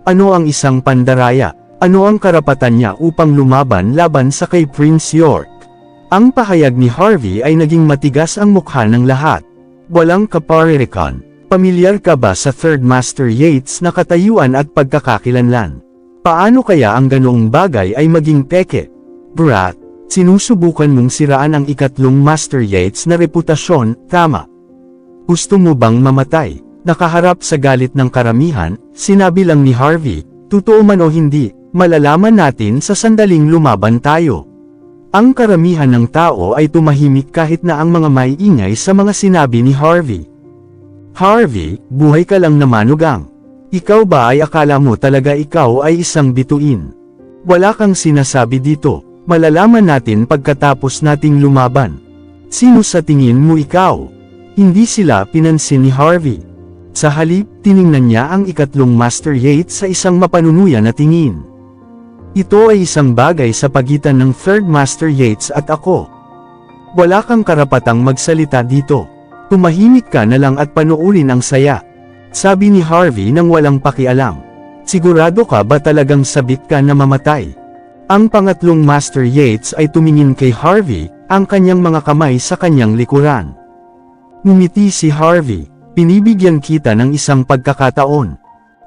Ano ang isang pandaraya? Ano ang karapatan niya upang lumaban laban sa kay Prince York? Ang pahayag ni Harvey ay naging matigas ang mukha ng lahat. Walang kaparirikan. Pamilyar ka ba sa Third Master Yates na katayuan at pagkakakilanlan? Paano kaya ang ganoong bagay ay maging peke? Brat, sinusubukan mong siraan ang ikatlong Master Yates na reputasyon, tama? Gusto mo bang mamatay? Nakaharap sa galit ng karamihan, sinabi lang ni Harvey, totoo man o hindi, malalaman natin sa sandaling lumaban tayo. Ang karamihan ng tao ay tumahimik kahit na ang mga may ingay sa mga sinabi ni Harvey. Harvey, buhay ka lang na manugang. Ikaw ba ay akala mo talaga ikaw ay isang bituin? Wala kang sinasabi dito, malalaman natin pagkatapos nating lumaban. Sino sa tingin mo ikaw? Hindi sila pinansin ni Harvey. Sa halip, tiningnan niya ang ikatlong Master Yates sa isang mapanunuya na tingin. Ito ay isang bagay sa pagitan ng Third Master Yates at ako. Wala kang karapatang magsalita dito. Tumahimik ka na lang at panuulin ang saya. Sabi ni Harvey nang walang pakialam. Sigurado ka ba talagang sabik ka na mamatay? Ang pangatlong Master Yates ay tumingin kay Harvey, ang kanyang mga kamay sa kanyang likuran. Ngumiti si Harvey, pinibigyan kita ng isang pagkakataon.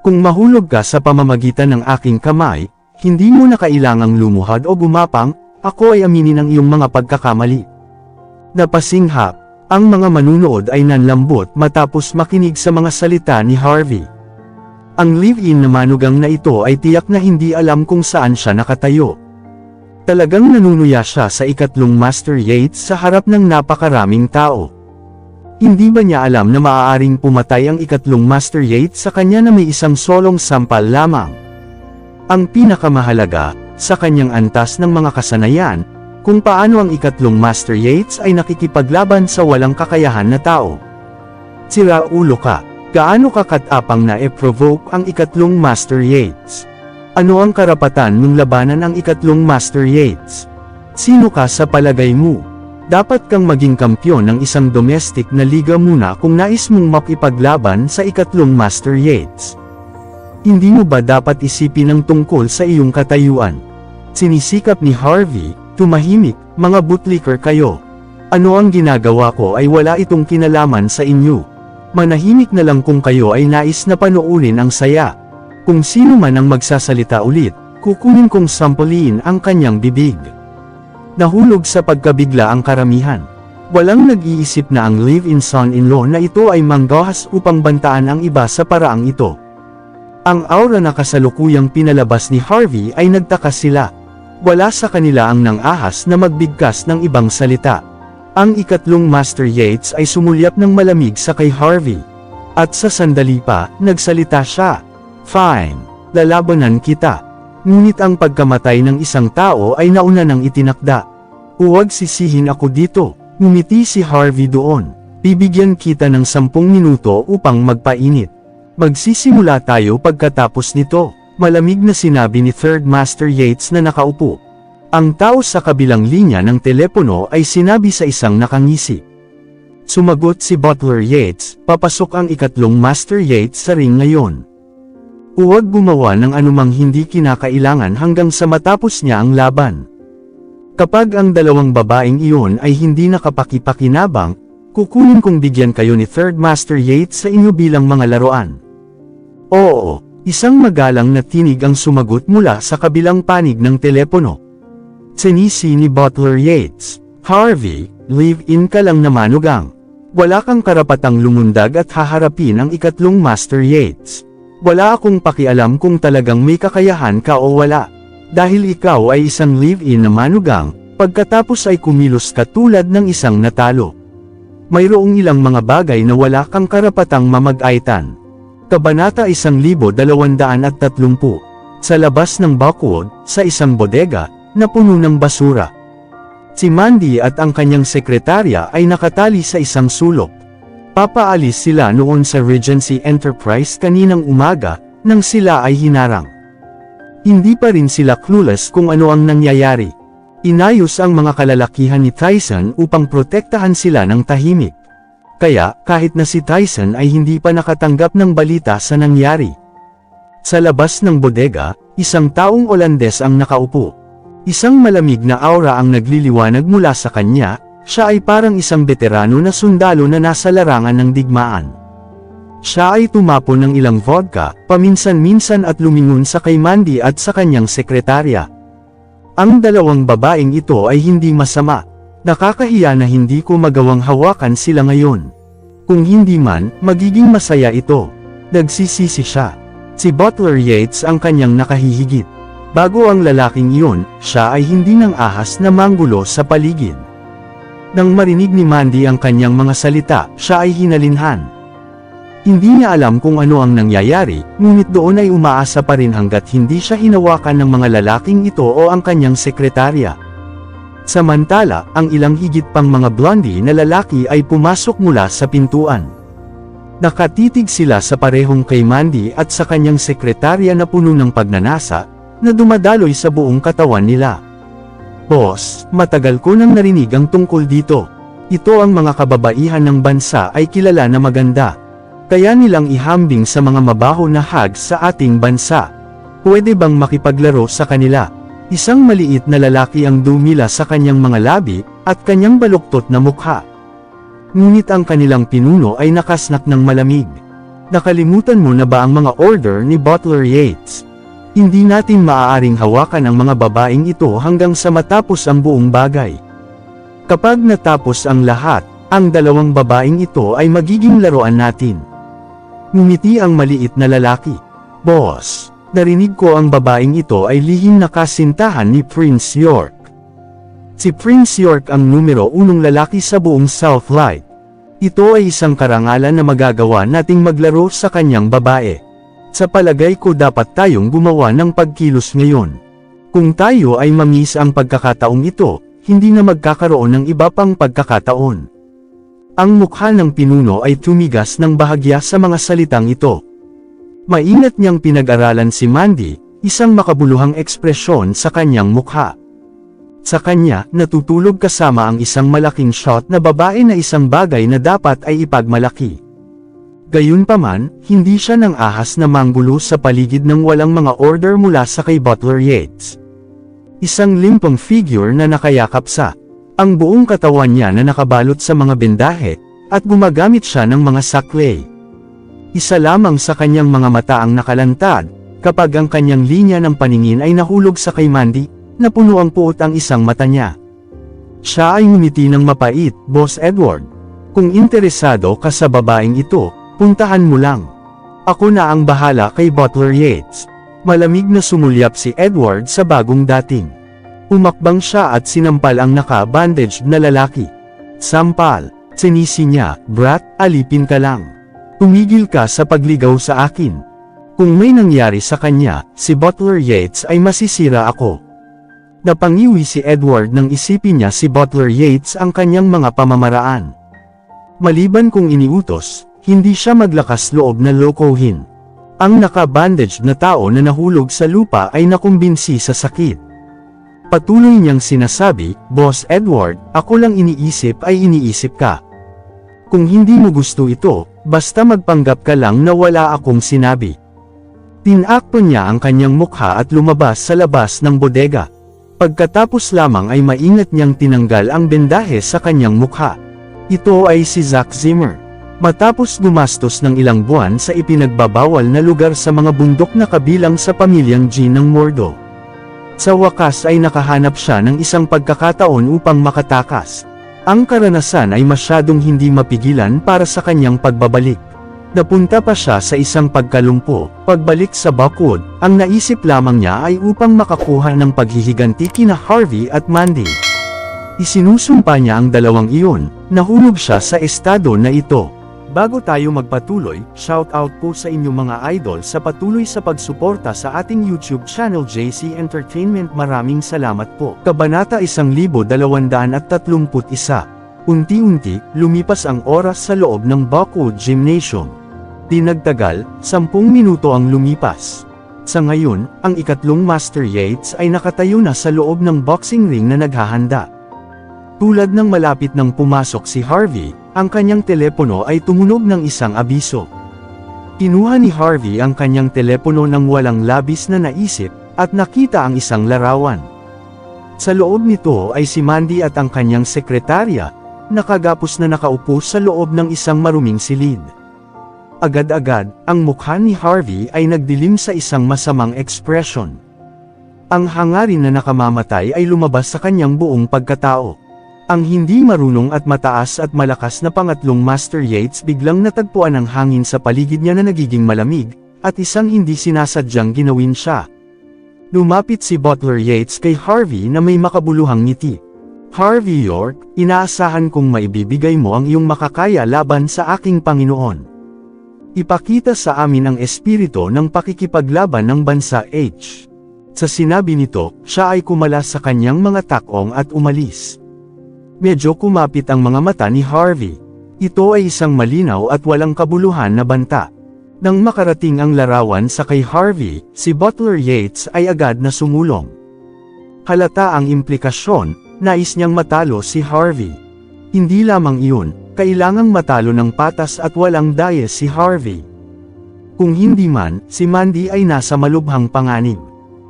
Kung mahulog ka sa pamamagitan ng aking kamay, hindi mo na kailangang lumuhad o gumapang, ako ay aminin ang iyong mga pagkakamali. Napasinghap, ang mga manunood ay nanlambot matapos makinig sa mga salita ni Harvey. Ang live-in na manugang na ito ay tiyak na hindi alam kung saan siya nakatayo. Talagang nanunuya siya sa ikatlong Master Yates sa harap ng napakaraming tao. Hindi ba niya alam na maaaring pumatay ang ikatlong Master Yates sa kanya na may isang solong sampal lamang? Ang pinakamahalaga, sa kanyang antas ng mga kasanayan, kung paano ang ikatlong Master Yates ay nakikipaglaban sa walang kakayahan na tao. Sira ulo ka, gaano ka katapang na e-provoke ang ikatlong Master Yates? Ano ang karapatan mong labanan ang ikatlong Master Yates? Sino ka sa palagay mo? Dapat kang maging kampyon ng isang domestic na liga muna kung nais mong makipaglaban sa ikatlong Master Yates. Hindi mo ba dapat isipin ang tungkol sa iyong katayuan? Sinisikap ni Harvey, tumahimik, mga bootlicker kayo. Ano ang ginagawa ko ay wala itong kinalaman sa inyo. Manahimik na lang kung kayo ay nais na panuulin ang saya. Kung sino man ang magsasalita ulit, kukunin kong sampulin ang kanyang bibig. Nahulog sa pagkabigla ang karamihan. Walang nag-iisip na ang live-in son-in-law na ito ay manggahas upang bantaan ang iba sa paraang ito. Ang aura na kasalukuyang pinalabas ni Harvey ay nagtaka sila. Wala sa kanila ang nang-ahas na magbigkas ng ibang salita. Ang ikatlong Master Yates ay sumulyap ng malamig sa kay Harvey. At sa sandali pa, nagsalita siya. Fine, lalabanan kita. Ngunit ang pagkamatay ng isang tao ay nauna nang itinakda. Huwag sisihin ako dito, ngumiti si Harvey doon. Bibigyan kita ng 10 minuto upang magpainit. Magsisimula tayo pagkatapos nito, malamig na sinabi ni Third Master Yates na nakaupo. Ang tao sa kabilang linya ng telepono ay sinabi sa isang nakangisi. Sumagot si Butler Yates, papasok ang ikatlong Master Yates sa ring ngayon. Huwag gumawa ng anumang hindi kinakailangan hanggang sa matapos niya ang laban. Kapag ang dalawang babaeng iyon ay hindi nakapakipakinabang, kukunin kong bigyan kayo ni Third Master Yates sa inyo bilang mga laruan. Oo, isang magalang na tinig ang sumagot mula sa kabilang panig ng telepono. Sinisi ni Butler Yates, Harvey, live-in ka lang na manugang. Wala kang karapatang lumundag at haharapin ang ikatlong Master Yates. Wala akong pakialam kung talagang may kakayahan ka o wala. Dahil ikaw ay isang live-in na manugang, pagkatapos ay kumilos ka tulad ng isang natalo. Mayroong ilang mga bagay na wala kang karapatang mamag-aitan. Kabanata 1230. Sa labas ng Buckwood, sa isang bodega, na puno ng basura. Si Mandy at ang kanyang sekretarya ay nakatali sa isang sulok. Papaalis sila noon sa Regency Enterprise kaninang umaga, nang sila ay hinarang. Hindi pa rin sila clueless kung ano ang nangyayari. Inayos ang mga kalalakihan ni Tyson upang protektahan sila ng tahimik. Kaya, kahit na si Tyson ay hindi pa nakatanggap ng balita sa nangyari. Sa labas ng bodega, isang taong Olandes ang nakaupo. Isang malamig na aura ang nagliliwanag mula sa kanya, siya ay parang isang veterano na sundalo na nasa larangan ng digmaan. Siya ay tumapon ng ilang vodka, paminsan-minsan at lumingon sa kay Mandy at sa kanyang sekretarya. Ang dalawang babaeng ito ay hindi masama. Nakakahiya na hindi ko magawang hawakan sila ngayon. Kung hindi man, magiging masaya ito. Nagsisisi siya. Si Butler Yates ang kanyang nakahihigit. Bago ang lalaking iyon, siya ay hindi nang ahas na manggulo sa paligid. Nang marinig ni Mandy ang kanyang mga salita, siya ay hinalinhan. Hindi niya alam kung ano ang nangyayari, ngunit doon ay umaasa pa rin hanggat hindi siya hinawakan ng mga lalaking ito o ang kanyang sekretarya. Samantala, ang ilang higit pang mga blondie na lalaki ay pumasok mula sa pintuan. Nakatitig sila sa parehong kay Mandy at sa kanyang sekretarya na puno ng pagnanasa, na dumadaloy sa buong katawan nila. Boss, matagal ko nang narinig ang tungkol dito. Ito ang mga kababaihan ng bansa ay kilala na maganda. Kaya nilang ihambing sa mga mabaho na hags sa ating bansa. Pwede bang makipaglaro sa kanila? Isang maliit na lalaki ang dumila sa kanyang mga labi, at kanyang baluktot na mukha. Ngunit ang kanilang pinuno ay nakasnak ng malamig. Nakalimutan mo na ba ang mga order ni Butler Yates? Hindi natin maaaring hawakan ang mga babaeng ito hanggang sa matapos ang buong bagay. Kapag natapos ang lahat, ang dalawang babaeng ito ay magiging laruan natin. Ngumiti ang maliit na lalaki. Boss, narinig ko ang babaeng ito ay lihim na kasintahan ni Prince York. Si Prince York ang numero 1 lalaki sa buong Southlight. Ito ay isang karangalan na magagawa nating maglaro sa kanyang babae. Sa palagay ko dapat tayong gumawa ng pagkilos ngayon. Kung tayo ay mamiss ang pagkakataong ito, hindi na magkakaroon ng iba pang pagkakataon. Ang mukha ng pinuno ay tumigas ng bahagya sa mga salitang ito. Maingat niyang pinag-aralan si Mandy, isang makabuluhang ekspresyon sa kanyang mukha. Sa kanya, natutulog kasama ang isang malaking shot na babae na isang bagay na dapat ay ipagmalaki. Gayunpaman, hindi siya nang ahas na manggulo sa paligid ng walang mga order mula sa kay Butler Yates. Isang limpong figure na nakayakap sa ang buong katawan niya na nakabalot sa mga bendahe, at gumagamit siya ng mga saklay. Isa lamang sa kanyang mga mata ang nakalantad, kapag ang kanyang linya ng paningin ay nahulog sa kay Mandy, na puno ang puot ang isang mata niya. Siya ay ngumiti ng mapait, Boss Edward. Kung interesado ka sa babaeng ito, puntahan mo lang. Ako na ang bahala kay Butler Yates. Malamig na sumulyap si Edward sa bagong dating. Umakbang siya at sinampal ang naka-bandaged na lalaki. Sampal, sinisi niya, brat, alipin ka lang. Tumigil ka sa pagligaw sa akin. Kung may nangyari sa kanya, si Butler Yates ay masisira ako. Napangiwi si Edward nang isipin niya si Butler Yates ang kanyang mga pamamaraan. Maliban kung iniutos, hindi siya maglakas loob na lokohin. Ang naka-bandaged na tao na nahulog sa lupa ay nakumbinsi sa sakit. Patuloy niyang sinasabi, Boss Edward, ako lang iniisip ay iniisip ka. Kung hindi mo gusto ito, basta magpanggap ka lang na wala akong sinabi. Tinakpo niya ang kanyang mukha at lumabas sa labas ng bodega. Pagkatapos lamang ay maingat niyang tinanggal ang bendahe sa kanyang mukha. Ito ay si Zack Zimmer. Matapos gumastos ng ilang buwan sa ipinagbabawal na lugar sa mga bundok na kabilang sa pamilyang G ng Mordo. Sa wakas ay nakahanap siya ng isang pagkakataon upang makatakas. Ang karanasan ay masyadong hindi mapigilan para sa kanyang pagbabalik. Napunta pa siya sa isang pagkalumpo. Pagbalik sa Buckwood, ang naisip lamang niya ay upang makakuha ng paghihiganti kina Harvey at Mandy. Isinusumpa niya ang dalawang iyon, nahulog siya sa estado na ito. Bago tayo magpatuloy, shoutout po sa inyong mga idol sa patuloy sa pagsuporta sa ating YouTube channel JC Entertainment. Maraming salamat po. Kabanata 1231. Unti-unti, lumipas ang oras sa loob ng Buckwood Gymnasium. Di nagtagal, 10 minuto ang lumipas. Sa ngayon, ang ikatlong Master Yates ay nakatayo na sa loob ng boxing ring na naghahanda. Tulad ng malapit nang pumasok si Harvey, ang kanyang telepono ay tumunog ng isang abiso. Kinuha ni Harvey ang kanyang telepono nang walang labis na naisip, at nakita ang isang larawan. Sa loob nito ay si Mandy at ang kanyang sekretarya, nakagapos na nakaupo sa loob ng isang maruming silid. Agad-agad, ang mukha ni Harvey ay nagdilim sa isang masamang ekspresyon. Ang hangarin na nakamamatay ay lumabas sa kanyang buong pagkatao. Ang hindi marunong at mataas at malakas na pangatlong Master Yates biglang natagpuan ng hangin sa paligid niya na nagiging malamig, at isang hindi sinasadyang ginawin siya. Lumapit si Butler Yates kay Harvey na may makabuluhang ngiti. "Harvey York, inaasahan kong maibibigay mo ang iyong makakaya laban sa aking Panginoon. Ipakita sa amin ang espiritu ng pakikipaglaban ng bansa H." Sa sinabi nito, siya ay kumalas sa kanyang mga takong at umalis. Medyo kumapit ang mga mata ni Harvey. Ito ay isang malinaw at walang kabuluhan na banta. Nang makarating ang larawan sa kay Harvey, si Butler Yates ay agad na sumulong. Halata ang implikasyon, nais niyang matalo si Harvey. Hindi lamang iyon, kailangang matalo ng patas at walang daya si Harvey. Kung hindi man, si Mandy ay nasa malubhang panganib.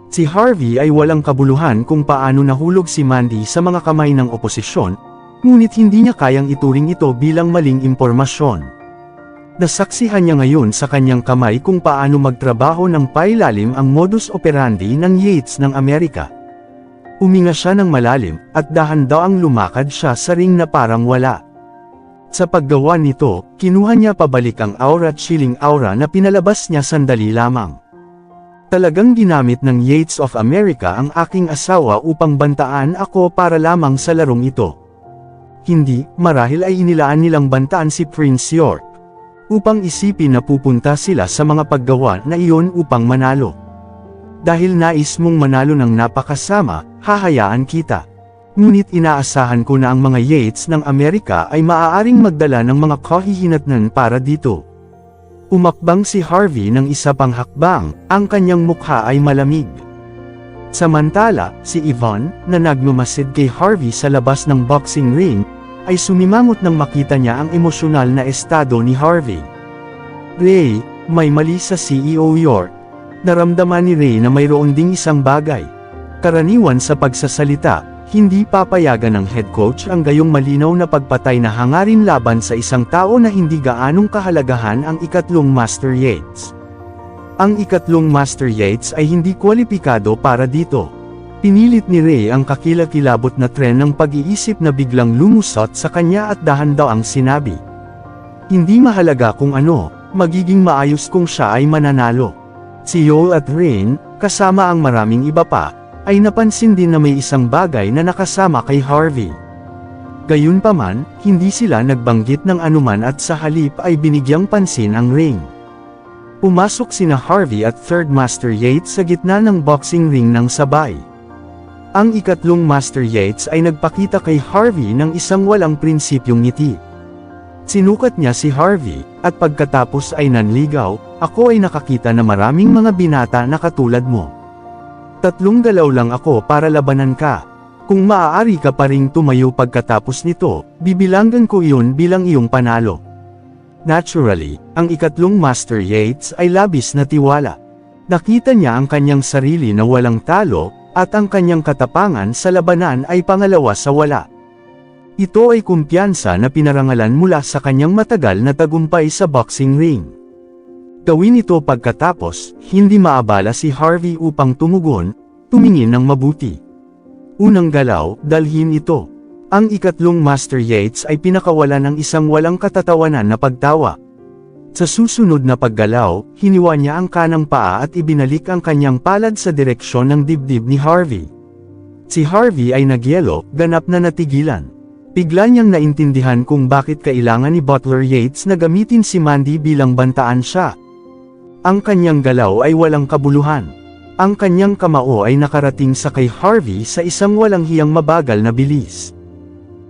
Si Harvey ay walang kabuluhan kung paano nahulog si Mandy sa mga kamay ng oposisyon, ngunit hindi niya kayang ituring ito bilang maling impormasyon. Nasaksihan niya ngayon sa kanyang kamay kung paano magtrabaho ng pailalim ang modus operandi ng Yates ng Amerika. Uminga siya ng malalim, at dahan-daang lumakad siya sa ring na parang wala. Sa paggawa nito, kinuha niya pabalik ang aura-chilling aura na pinalabas niya sandali lamang. Talagang ginamit ng Yates of America ang aking asawa upang bantaan ako para lamang sa larong ito. Hindi, marahil ay inilaan nilang bantaan si Prince York. Upang isipin na pupunta sila sa mga paggawa na iyon upang manalo. Dahil nais mong manalo ng napakasama, hahayaan kita. Ngunit inaasahan ko na ang mga Yates ng Amerika ay maaaring magdala ng mga kahihinatnan para dito. Umakbang si Harvey ng isa pang hakbang, ang kanyang mukha ay malamig. Samantala, si Yvonne, na nagmamasid kay Harvey sa labas ng boxing ring, ay sumimangot nang makita niya ang emosyonal na estado ni Harvey. "Ray, may mali sa CEO York." Naramdaman ni Ray na mayroon ding isang bagay. Karaniwan sa pagsasalita, hindi papayagan ng head coach ang gayong malinaw na pagpatay na hangarin laban sa isang tao na hindi gaanong kahalagahan ang ikatlong Master Yates. Ang ikatlong Master Yates ay hindi kwalipikado para dito. Pinilit ni Ray ang kakilakilabot na tren ng pag-iisip na biglang lumusot sa kanya at dahan-daang sinabi. "Hindi mahalaga kung ano, magiging maayos kung siya ay mananalo." Si Joel at Rain, kasama ang maraming iba pa, ay napansin din na may isang bagay na nakasama kay Harvey. Gayunpaman, hindi sila nagbanggit ng anuman at sa halip ay binigyang pansin ang ring. Pumasok sina Harvey at Third Master Yates sa gitna ng boxing ring ng sabay. Ang ikatlong Master Yates ay nagpakita kay Harvey ng isang walang prinsipyong ngiti. Sinukat niya si Harvey, at pagkatapos ay nanligaw, "Ako ay nakakita na maraming mga binata na katulad mo. 3 galaw lang ako para labanan ka. Kung maaari ka pa ring tumayo pagkatapos nito, bibilanggan ko iyon bilang iyong panalo." Naturally, ang ikatlong Master Yates ay labis na tiwala. Nakita niya ang kanyang sarili na walang talo, at ang kanyang katapangan sa labanan ay pangalawa sa wala. Ito ay kumpiyansa na pinarangalan mula sa kanyang matagal na tagumpay sa boxing ring. Gawin ito pagkatapos, hindi maabala si Harvey upang tumugon, tumingin ng mabuti. Unang galaw, dalhin ito. Ang ikatlong Master Yates ay pinakawalan ng isang walang katatawanan na pagtawa. Sa susunod na paggalaw, hiniwa niya ang kanang paa at ibinalik ang kanyang palad sa direksyon ng dibdib ni Harvey. Si Harvey ay nagyelo, ganap na natigilan. Bigla niyang naintindihan kung bakit kailangan ni Butler Yates na gamitin si Mandy bilang bantaan siya. Ang kanyang galaw ay walang kabuluhan. Ang kanyang kamao ay nakarating sa kay Harvey sa isang walang hiyang mabagal na bilis.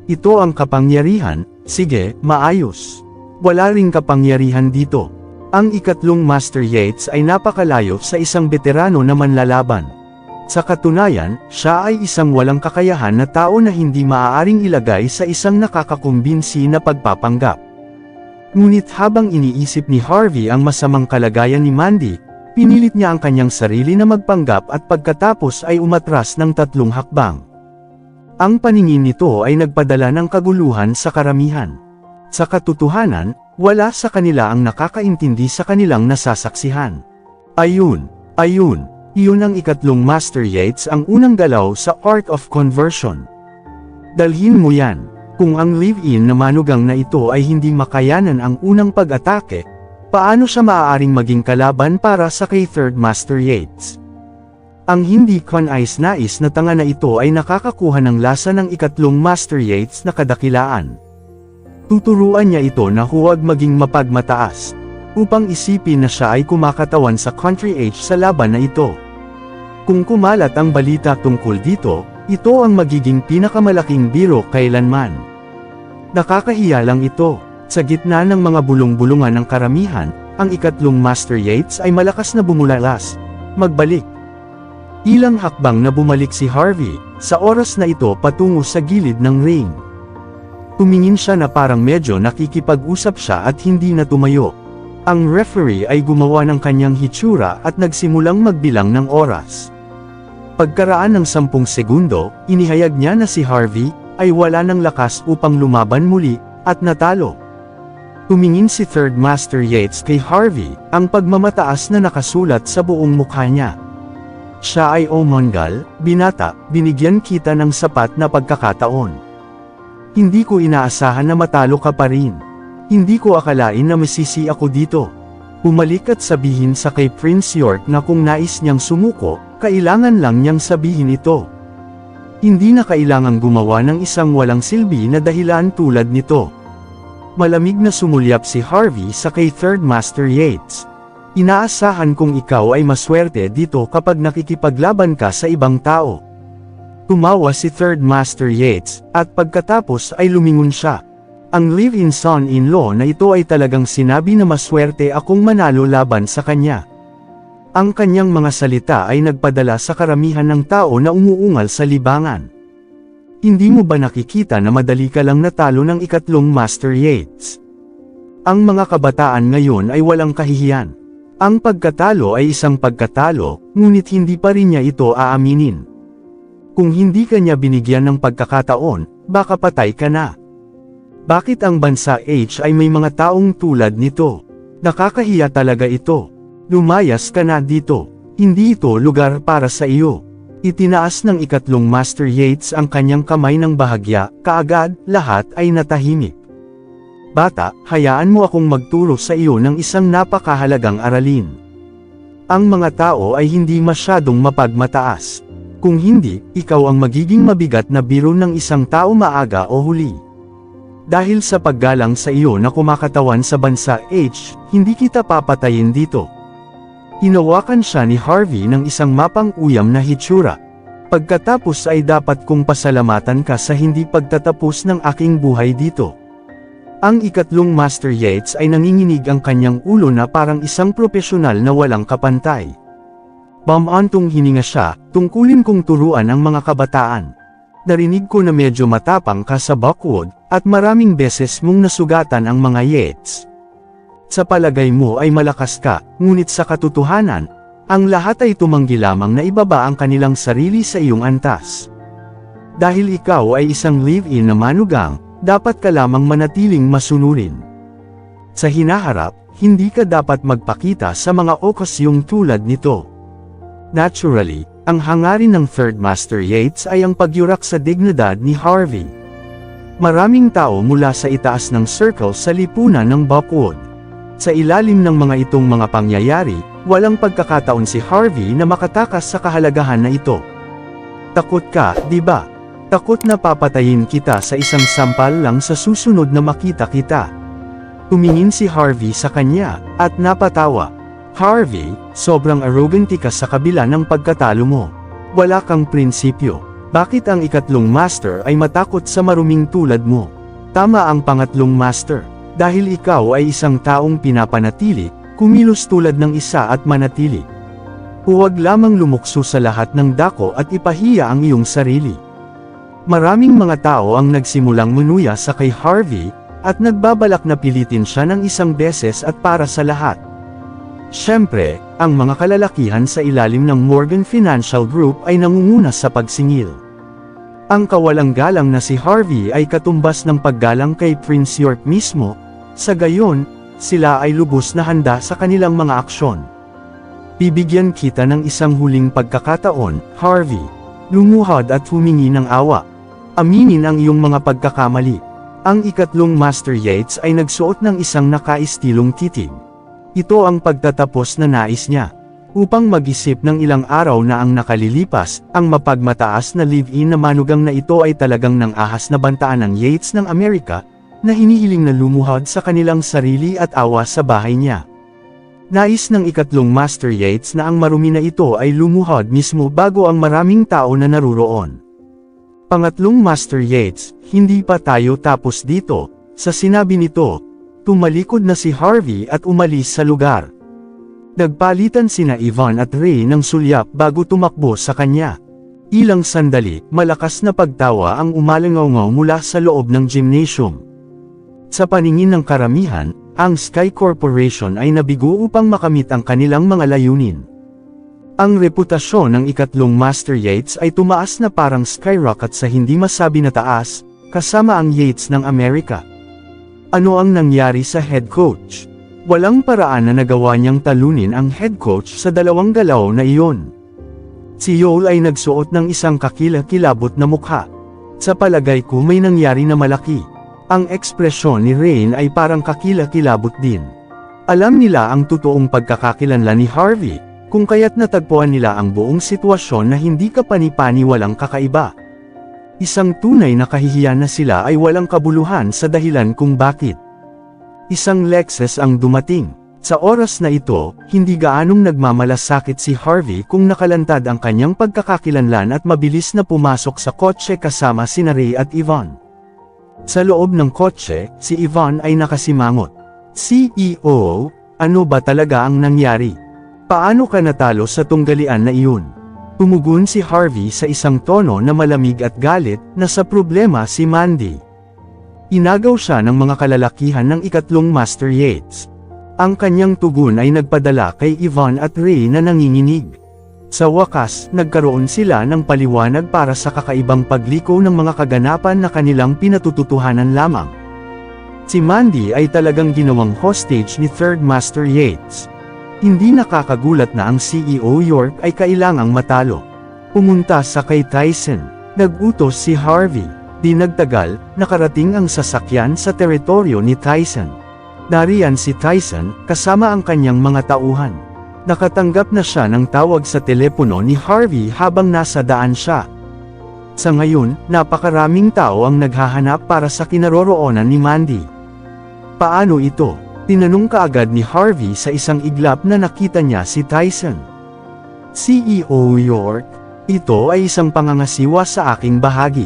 Ito ang kapangyarihan, sige, maayos. Wala ring kapangyarihan dito. Ang ikatlong Master Yates ay napakalayo sa isang veterano na manlalaban. Sa katunayan, siya ay isang walang kakayahan na tao na hindi maaaring ilagay sa isang nakakakumbinsi na pagpapanggap. Ngunit habang iniisip ni Harvey ang masamang kalagayan ni Mandy, pinilit niya ang kanyang sarili na magpanggap at pagkatapos ay umatras ng 3 hakbang. Ang paningin nito ay nagpadala ng kaguluhan sa karamihan. Sa katotohanan, wala sa kanila ang nakakaintindi sa kanilang nasasaksihan. Ayun, iyon ang ikatlong Master Yates ang unang galaw sa Art of Conversion. Dalhin mo yan. Kung ang live-in na manugang na ito ay hindi makayanan ang unang pag-atake, paano siya maaaring maging kalaban para sa kay Third Master Yates? Ang hindi kanais-nais na tanga na ito ay nakakakuha ng lasa ng ikatlong Master Yates na kadakilaan. Tuturuan niya ito na huwag maging mapagmataas, upang isipin na siya ay kumakatawan sa country age sa laban na ito. Kung kumalat ang balita tungkol dito, ito ang magiging pinakamalaking biro kailanman. Nakakahiya lang ito. Sa gitna ng mga bulong-bulungan ng karamihan, ang ikatlong Master Yates ay malakas na bumulalas. Magbalik. Ilang hakbang na bumalik si Harvey, sa oras na ito patungo sa gilid ng ring. Tumingin siya na parang medyo nakikipag-usap siya at hindi na tumayo. Ang referee ay gumawa ng kanyang hitsura at nagsimulang magbilang ng oras. Pagkaraan ng 10 segundo, inihayag niya na si Harvey ay wala ng lakas upang lumaban muli, at natalo. Tumingin si Third Master Yates kay Harvey, ang pagmamataas na nakasulat sa buong mukha niya. Siya ay Omongal, binata, binigyan kita ng sapat na pagkakataon. Hindi ko inaasahan na matalo ka pa rin. Hindi ko akalain na masisi ako dito. Umalik at sabihin sa kay Prince York na kung nais niyang sumuko, kailangan lang niyang sabihin ito. Hindi na kailangang gumawa ng isang walang silbi na dahilan tulad nito. Malamig na sumulyap si Harvey sa kay Third Master Yates. Inaasahan kong ikaw ay maswerte dito kapag nakikipaglaban ka sa ibang tao. Tumawa si Third Master Yates, at pagkatapos ay lumingon siya. Ang live-in son-in-law na ito ay talagang sinabi na maswerte akong manalo laban sa kanya. Ang kanyang mga salita ay nagpadala sa karamihan ng tao na umuungal sa libangan. Hindi mo ba nakikita na madali ka lang natalo ng ikatlong Master Yates? Ang mga kabataan ngayon ay walang kahihiyan. Ang pagkatalo ay isang pagkatalo, ngunit hindi pa rin niya ito aaminin. Kung hindi ka niya binigyan ng pagkakataon, baka patay ka na. Bakit ang bansa H ay may mga taong tulad nito? Nakakahiya talaga ito. Lumayas ka na dito. Hindi ito lugar para sa iyo. Itinaas ng ikatlong Master Yates ang kanyang kamay ng bahagya, kaagad, lahat ay natahimik. Bata, hayaan mo akong magturo sa iyo ng isang napakahalagang aralin. Ang mga tao ay hindi masyadong mapagmataas. Kung hindi, ikaw ang magiging mabigat na biro ng isang tao maaga o huli. Dahil sa paggalang sa iyo na kumakatawan sa bansa H, hindi kita papatayin dito. Hinawakan siya ni Harvey ng isang mapang-uyam na hitsura. Pagkatapos ay dapat kong pasalamatan ka sa hindi pagtatapos ng aking buhay dito. Ang ikatlong Master Yates ay nanginginig ang kanyang ulo na parang isang propesyonal na walang kapantay. Bamantong hininga siya, tungkulin kong turuan ang mga kabataan. Narinig ko na medyo matapang ka sa Buckwood, at maraming beses mong nasugatan ang mga Yates. Sa palagay mo ay malakas ka, ngunit sa katotohanan, ang lahat ay tumanggi lamang na ibaba ang kanilang sarili sa iyong antas. Dahil ikaw ay isang live-in na manugang, dapat ka lamang manatiling masunurin. Sa hinaharap, hindi ka dapat magpakita sa mga okasyong tulad nito. Naturally, ang hangarin ng Third Master Yates ay ang pagyurak sa dignidad ni Harvey. Maraming tao mula sa itaas ng circle sa lipunan ng Buckwood. Sa ilalim ng mga itong mga pangyayari, walang pagkakataon si Harvey na makatakas sa kahalagahan na ito. Takot ka, di ba? Takot na papatayin kita sa isang sampal lang sa susunod na makita kita. Tumingin si Harvey sa kanya, at napatawa. Harvey, sobrang arrogant ka sa kabila ng pagkatalo mo. Wala kang prinsipyo. Bakit ang ikatlong master ay matakot sa maruming tulad mo? Tama ang pangatlong master. Dahil ikaw ay isang taong pinapanatili, kumilos tulad ng isa at manatili. Huwag lamang lumukso sa lahat ng dako at ipahiya ang iyong sarili. Maraming mga tao ang nagsimulang manuya sa kay Harvey, at nagbabalak na pilitin siya ng isang beses at para sa lahat. Siyempre, ang mga kalalakihan sa ilalim ng Morgan Financial Group ay nangunguna sa pagsingil. Ang kawalang galang na si Harvey ay katumbas ng paggalang kay Prince York mismo, sa gayon, sila ay lubos na handa sa kanilang mga aksyon. Bibigyan kita ng isang huling pagkakataon, Harvey. Lumuhod at humingi ng awa. Aminin ang iyong mga pagkakamali. Ang ikatlong Master Yates ay nagsuot ng isang nakaistilong titig. Ito ang pagtatapos na nais niya. Upang mag-isip ng ilang araw na ang nakalilipas, ang mapagmataas na live-in na manugang na ito ay talagang nang ahas na bantaan ng Yates ng Amerika, na hinihiling na lumuhod sa kanilang sarili at awa sa bahay niya. Nais ng ikatlong Master Yates na ang marumi na ito ay lumuhod mismo bago ang maraming tao na naruroon. Pangatlong Master Yates, hindi pa tayo tapos dito. Sa sinabi nito, tumalikod na si Harvey at umalis sa lugar. Nagpalitan sina Yvonne at Ray ng sulyap bago tumakbo sa kanya. Ilang sandali, malakas na pagtawa ang umalangaw mula sa loob ng gymnasium. Sa paningin ng karamihan, ang Sky Corporation ay nabigo upang makamit ang kanilang mga layunin. Ang reputasyon ng ikatlong Master Yates ay tumaas na parang skyrocket sa hindi masabi na taas, kasama ang Yates ng Amerika. Ano ang nangyari sa head coach? Walang paraan na nagawa niyang talunin ang head coach sa dalawang galaw na iyon. Si Yol ay nagsuot ng isang kakilakilabot na mukha. Sa palagay ko may nangyari na malaki. Ang ekspresyon ni Rain ay parang kakilakilabot din. Alam nila ang totoong pagkakakilanlan ni Harvey, kung kaya't natagpuan nila ang buong sitwasyon na hindi kapani-pani walang kakaiba. Isang tunay na kahihiyan na sila ay walang kabuluhan sa dahilan kung bakit. Isang Lexus ang dumating. Sa oras na ito, hindi gaanong nagmamalasakit si Harvey kung nakalantad ang kanyang pagkakakilanlan at mabilis na pumasok sa kotse kasama sina Ray at Yvonne. Sa loob ng kotse, si Yvonne ay nakasimangot. CEO, ano ba talaga ang nangyari? Paano ka natalo sa tunggalian na iyon? Tumugon si Harvey sa isang tono na malamig at galit, na sa problema si Mandy. Inagaw siya ng mga kalalakihan ng ikatlong Master Yates. Ang kanyang tugon ay nagpadala kay Yvonne at Ray na nanginginig. Sa wakas, nagkaroon sila ng paliwanag para sa kakaibang pagliko ng mga kaganapan na kanilang pinatututuhanan lamang. Si Mandy ay talagang ginawang hostage ni Third Master Yates. Hindi nakakagulat na ang CEO York ay kailangang matalo. Pumunta sa kay Tyson. Nag-utos si Harvey. Di nagtagal, nakarating ang sasakyan sa teritoryo ni Tyson. Nariyan si Tyson, kasama ang kanyang mga tauhan. Nakatanggap na siya ng tawag sa telepono ni Harvey habang nasa daan siya. Sa ngayon, napakaraming tao ang naghahanap para sa kinaroroonan ni Mandy. Paano ito? Tinanong kaagad ni Harvey sa isang iglap na nakita niya si Tyson. CEO York, ito ay isang pangangasiwa sa aking bahagi.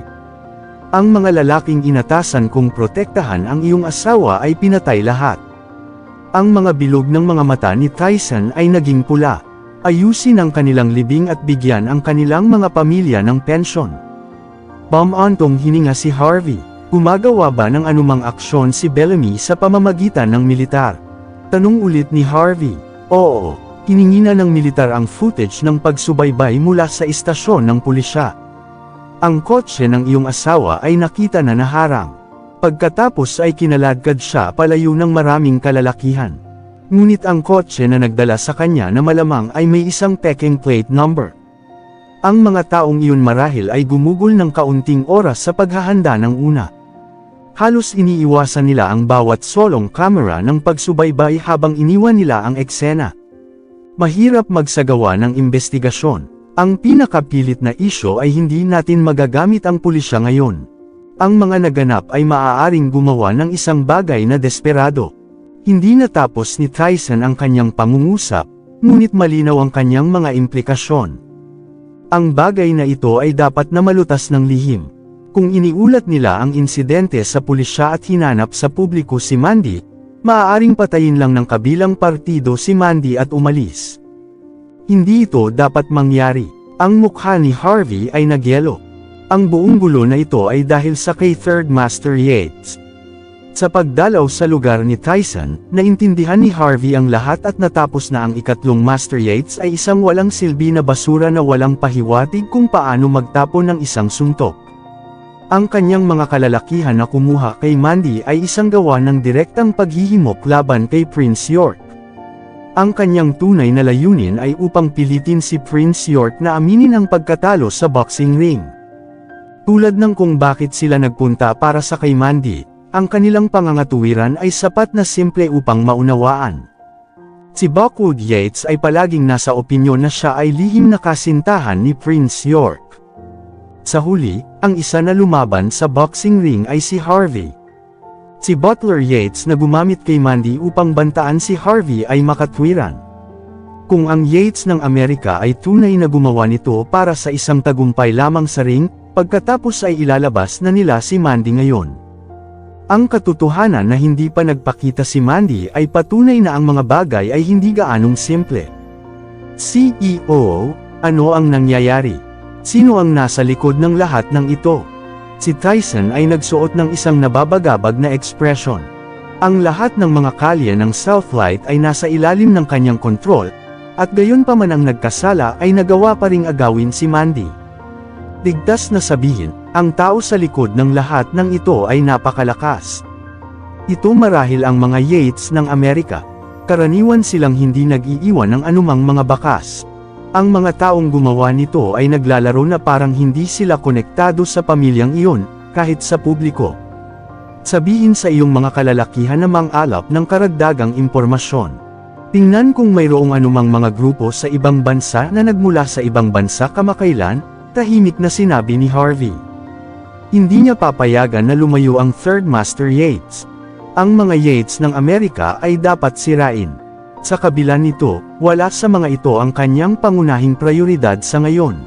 Ang mga lalaking inatasan kong protektahan ang iyong asawa ay pinatay lahat. Ang mga bilog ng mga mata ni Tyson ay naging pula. Ayusin ang kanilang libing at bigyan ang kanilang mga pamilya ng pensyon. Bumantong hininga si Harvey. Gumagawa ba ng anumang aksyon si Bellamy sa pamamagitan ng militar? Tanong ulit ni Harvey. Oo, hiningi na ng militar ang footage ng pagsubaybay mula sa istasyon ng pulisya. Ang kotse ng iyong asawa ay nakita na naharang. Pagkatapos ay kinaladkad siya palayo ng maraming kalalakihan. Ngunit ang kotse na nagdala sa kanya na malamang ay may isang peking plate number. Ang mga taong iyon marahil ay gumugol ng kaunting oras sa paghahanda ng una. Halos iniiwasan nila ang bawat solong kamera ng pagsubaybay habang iniwan nila ang eksena. Mahirap magsagawa ng investigasyon. Ang pinakapilit na isyo ay hindi natin magagamit ang pulisya ngayon. Ang mga naganap ay maaaring gumawa ng isang bagay na desperado. Hindi natapos ni Tyson ang kanyang pangungusap, ngunit malinaw ang kanyang mga implikasyon. Ang bagay na ito ay dapat na malutas ng lihim. Kung iniulat nila ang insidente sa pulisya at hinanap sa publiko si Mandy, maaaring patayin lang ng kabilang partido si Mandy at umalis. Hindi ito dapat mangyari. Ang mukha ni Harvey ay nagyelo. Ang buong gulo na ito ay dahil sa kay Third Master Yates. Sa pagdalaw sa lugar ni Tyson, naintindihan ni Harvey ang lahat at natapos na ang ikatlong Master Yates ay isang walang silbi na basura na walang pahiwatig kung paano magtapon ng isang suntok. Ang kanyang mga kalalakihan na kumuha kay Mandy ay isang gawa ng direktang paghihimok laban kay Prince York. Ang kanyang tunay na layunin ay upang pilitin si Prince York na aminin ang pagkatalo sa boxing ring. Tulad ng kung bakit sila nagpunta para sa kay Mandy, ang kanilang pangangatuwiran ay sapat na simple upang maunawaan. Si Buckwood Yates ay palaging nasa opinyon na siya ay lihim na kasintahan ni Prince York. Sa huli, ang isa na lumaban sa boxing ring ay si Harvey. Si Butler Yates na gumamit kay Mandy upang bantaan si Harvey ay makatwiran. Kung ang Yates ng Amerika ay tunay na gumawa nito para sa isang tagumpay lamang sa ring, pagkatapos ay ilalabas na nila si Mandy ngayon. Ang katotohanan na hindi pa nagpakita si Mandy ay patunay na ang mga bagay ay hindi gaanong simple. CEO, ano ang nangyayari? Sino ang nasa likod ng lahat ng ito? Si Tyson ay nagsuot ng isang nababagabag na ekspresyon. Ang lahat ng mga kalye ng Southlight ay nasa ilalim ng kanyang kontrol, at gayon pa man ang nagkasala ay nagawa pa ring agawin si Mandy. Ligtas na sabihin, ang tao sa likod ng lahat ng ito ay napakalakas. Ito marahil ang mga Yates ng Amerika. Karaniwan silang hindi nag-iiwan ng anumang mga bakas. Ang mga taong gumawa nito ay naglalaro na parang hindi sila konektado sa pamilyang iyon, kahit sa publiko. Sabihin sa iyong mga kalalakihan na mang-alap ng karagdagang impormasyon. Tingnan kung mayroong anumang mga grupo sa ibang bansa na nagmula sa ibang bansa kamakailan, tahimik na sinabi ni Harvey. Hindi niya papayagan na lumayo ang Third Master Yates. Ang mga Yates ng Amerika ay dapat sirain. Sa kabila nito, wala sa mga ito ang kanyang pangunahing prioridad sa ngayon.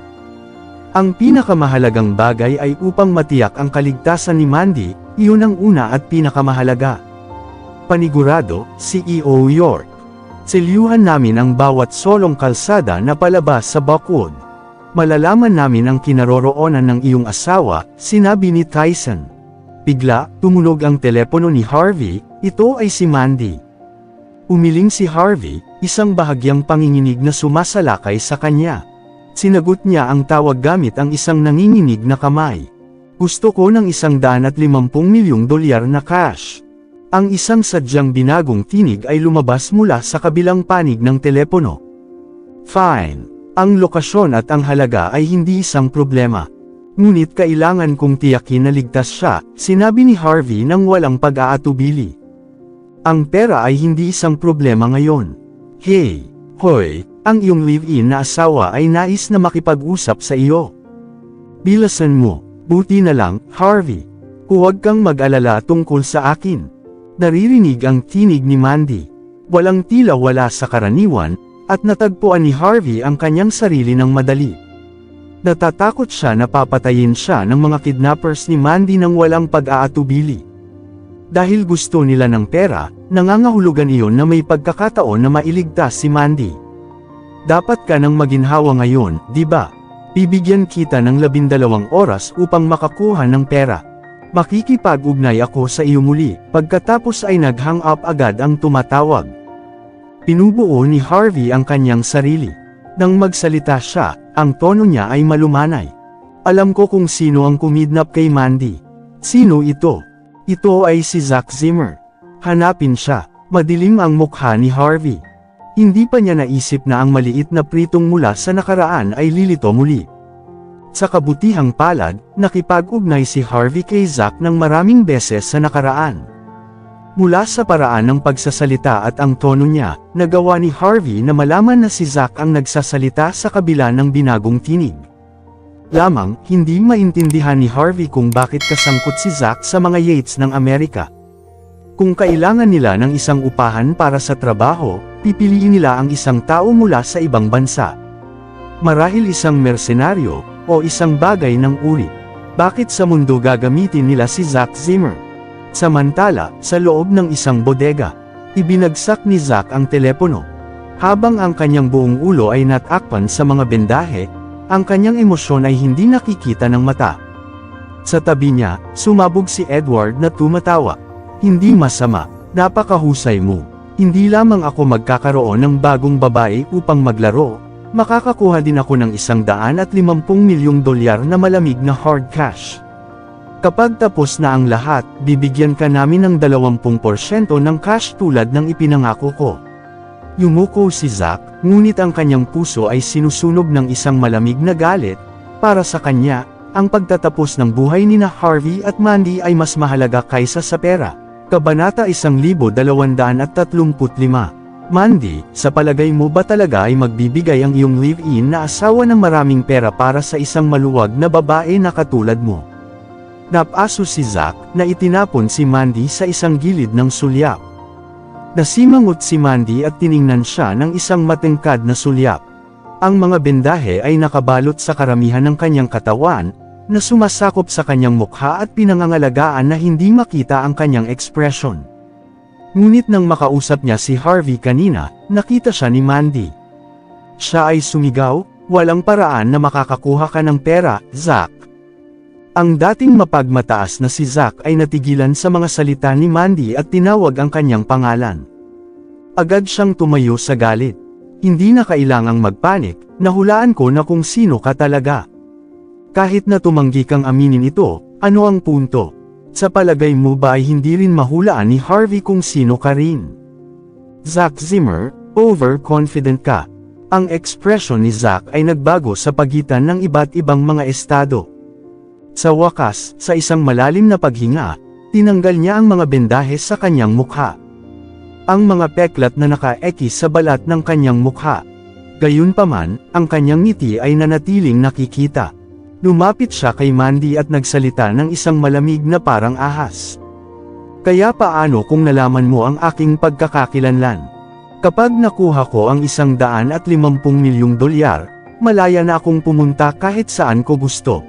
Ang pinakamahalagang bagay ay upang matiyak ang kaligtasan ni Mandy, iyon ang una at pinakamahalaga. Panigurado, CEO York. Selyuhan namin ang bawat solong kalsada na palabas sa Buckwood. Malalaman namin ang kinaroroonan ng iyong asawa, sinabi ni Tyson. Bigla, tumunog ang telepono ni Harvey, ito ay si Mandy. Umiling si Harvey, isang bahagyang panginginig na sumasalakay sa kanya. Sinagot niya ang tawag gamit ang isang nanginginig na kamay. Gusto ko ng $150 milyong na cash. Ang isang sadyang binagong tinig ay lumabas mula sa kabilang panig ng telepono. Fine. Ang lokasyon at ang halaga ay hindi isang problema. Ngunit kailangan kong tiyakin na ligtas siya, sinabi ni Harvey nang walang pag-aatubili. Ang pera ay hindi isang problema ngayon. Hey, hoy, ang iyong live-in na asawa ay nais na makipag-usap sa iyo. Bilasan mo, buti na lang, Harvey. Huwag kang mag-alala tungkol sa akin. Naririnig ang tinig ni Mandy. Walang tila wala sa karaniwan, at natagpuan ni Harvey ang kanyang sarili ng madali. Natatakot siya na papatayin siya ng mga kidnappers ni Mandy nang walang pag-aatubili. Dahil gusto nila ng pera, nangangahulugan iyon na may pagkakataon na mailigtas si Mandy. Dapat ka nang maginhawa ngayon, di ba? Bibigyan kita ng 12 oras upang makakuha ng pera. Makikipag-ugnay ako sa iyo muli, pagkatapos ay nag-hang up agad ang tumatawag. Pinubuo ni Harvey ang kanyang sarili. Nang magsalita siya, ang tono niya ay malumanay. Alam ko kung sino ang kumidnap kay Mandy. Sino ito? Ito ay si Zack Zimmer. Hanapin siya. Madilim ang mukha ni Harvey. Hindi pa niya naisip na ang maliit na pritong mula sa nakaraan ay lilito muli. Sa kabutihang palad, nakipag-ugnay si Harvey kay Zack ng maraming beses sa nakaraan. Mula sa paraan ng pagsasalita at ang tono niya, nagawa ni Harvey na malaman na si Zack ang nagsasalita sa kabila ng binagong tinig. Lamang, hindi maintindihan ni Harvey kung bakit kasangkot si Zack sa mga yates ng Amerika. Kung kailangan nila ng isang upahan para sa trabaho, pipiliin nila ang isang tao mula sa ibang bansa. Marahil isang mersenaryo, o isang bagay ng uri. Bakit sa mundo gagamitin nila si Zack Zimmer? Samantala, sa loob ng isang bodega, ibinagsak ni Zack ang telepono. Habang ang kanyang buong ulo ay natakpan sa mga bendahe, ang kanyang emosyon ay hindi nakikita ng mata. Sa tabi niya, sumabog si Edward na tumatawa. Hindi masama, napakahusay mo. Hindi lamang ako magkakaroon ng bagong babae upang maglaro, makakakuha din ako ng $150 milyong na malamig na hard cash. Kapag tapos na ang lahat, bibigyan ka namin ng 20% ng cash tulad ng ipinangako ko. Yumuko si Zack, ngunit ang kanyang puso ay sinusunog ng isang malamig na galit. Para sa kanya, ang pagtatapos ng buhay ni Harvey at Mandy ay mas mahalaga kaysa sa pera. Kabanata 1235. Mandy, sa palagay mo ba talaga ay magbibigay ang iyong live-in na asawa ng maraming pera para sa isang maluwag na babae na katulad mo? Napaso si Zack, na itinapon si Mandy sa isang gilid ng sulyap. Nasimangot si Mandy at tiningnan siya ng isang matengkad na sulyap. Ang mga bendahe ay nakabalot sa karamihan ng kanyang katawan, na sumasakop sa kanyang mukha at pinangangalagaan na hindi makita ang kanyang ekspresyon. Ngunit nang makausap niya si Harvey kanina, nakita siya ni Mandy. Siya ay sumigaw, "Walang paraan na makakakuha ka ng pera, Zack." Ang dating mapagmataas na si Zack ay natigilan sa mga salita ni Mandy at tinawag ang kanyang pangalan. Agad siyang tumayo sa galit. Hindi na kailangang magpanik, nahulaan ko na kung sino ka talaga. Kahit na tumanggi kang aminin ito, ano ang punto? Sa palagay mo ba ay hindi rin mahulaan ni Harvey kung sino ka rin? Zack Zimmer, overconfident ka. Ang ekspresyon ni Zack ay nagbago sa pagitan ng iba't ibang mga estado. Sa wakas, sa isang malalim na paghinga, tinanggal niya ang mga bendahe sa kanyang mukha. Ang mga peklat na naka-ekis sa balat ng kanyang mukha. Gayunpaman, ang kanyang ngiti ay nanatiling nakikita. Lumapit siya kay Mandy at nagsalita ng isang malamig na parang ahas. Kaya paano kung nalaman mo ang aking pagkakakilanlan? Kapag nakuha ko ang $150 milyong, malaya na akong pumunta kahit saan ko gusto.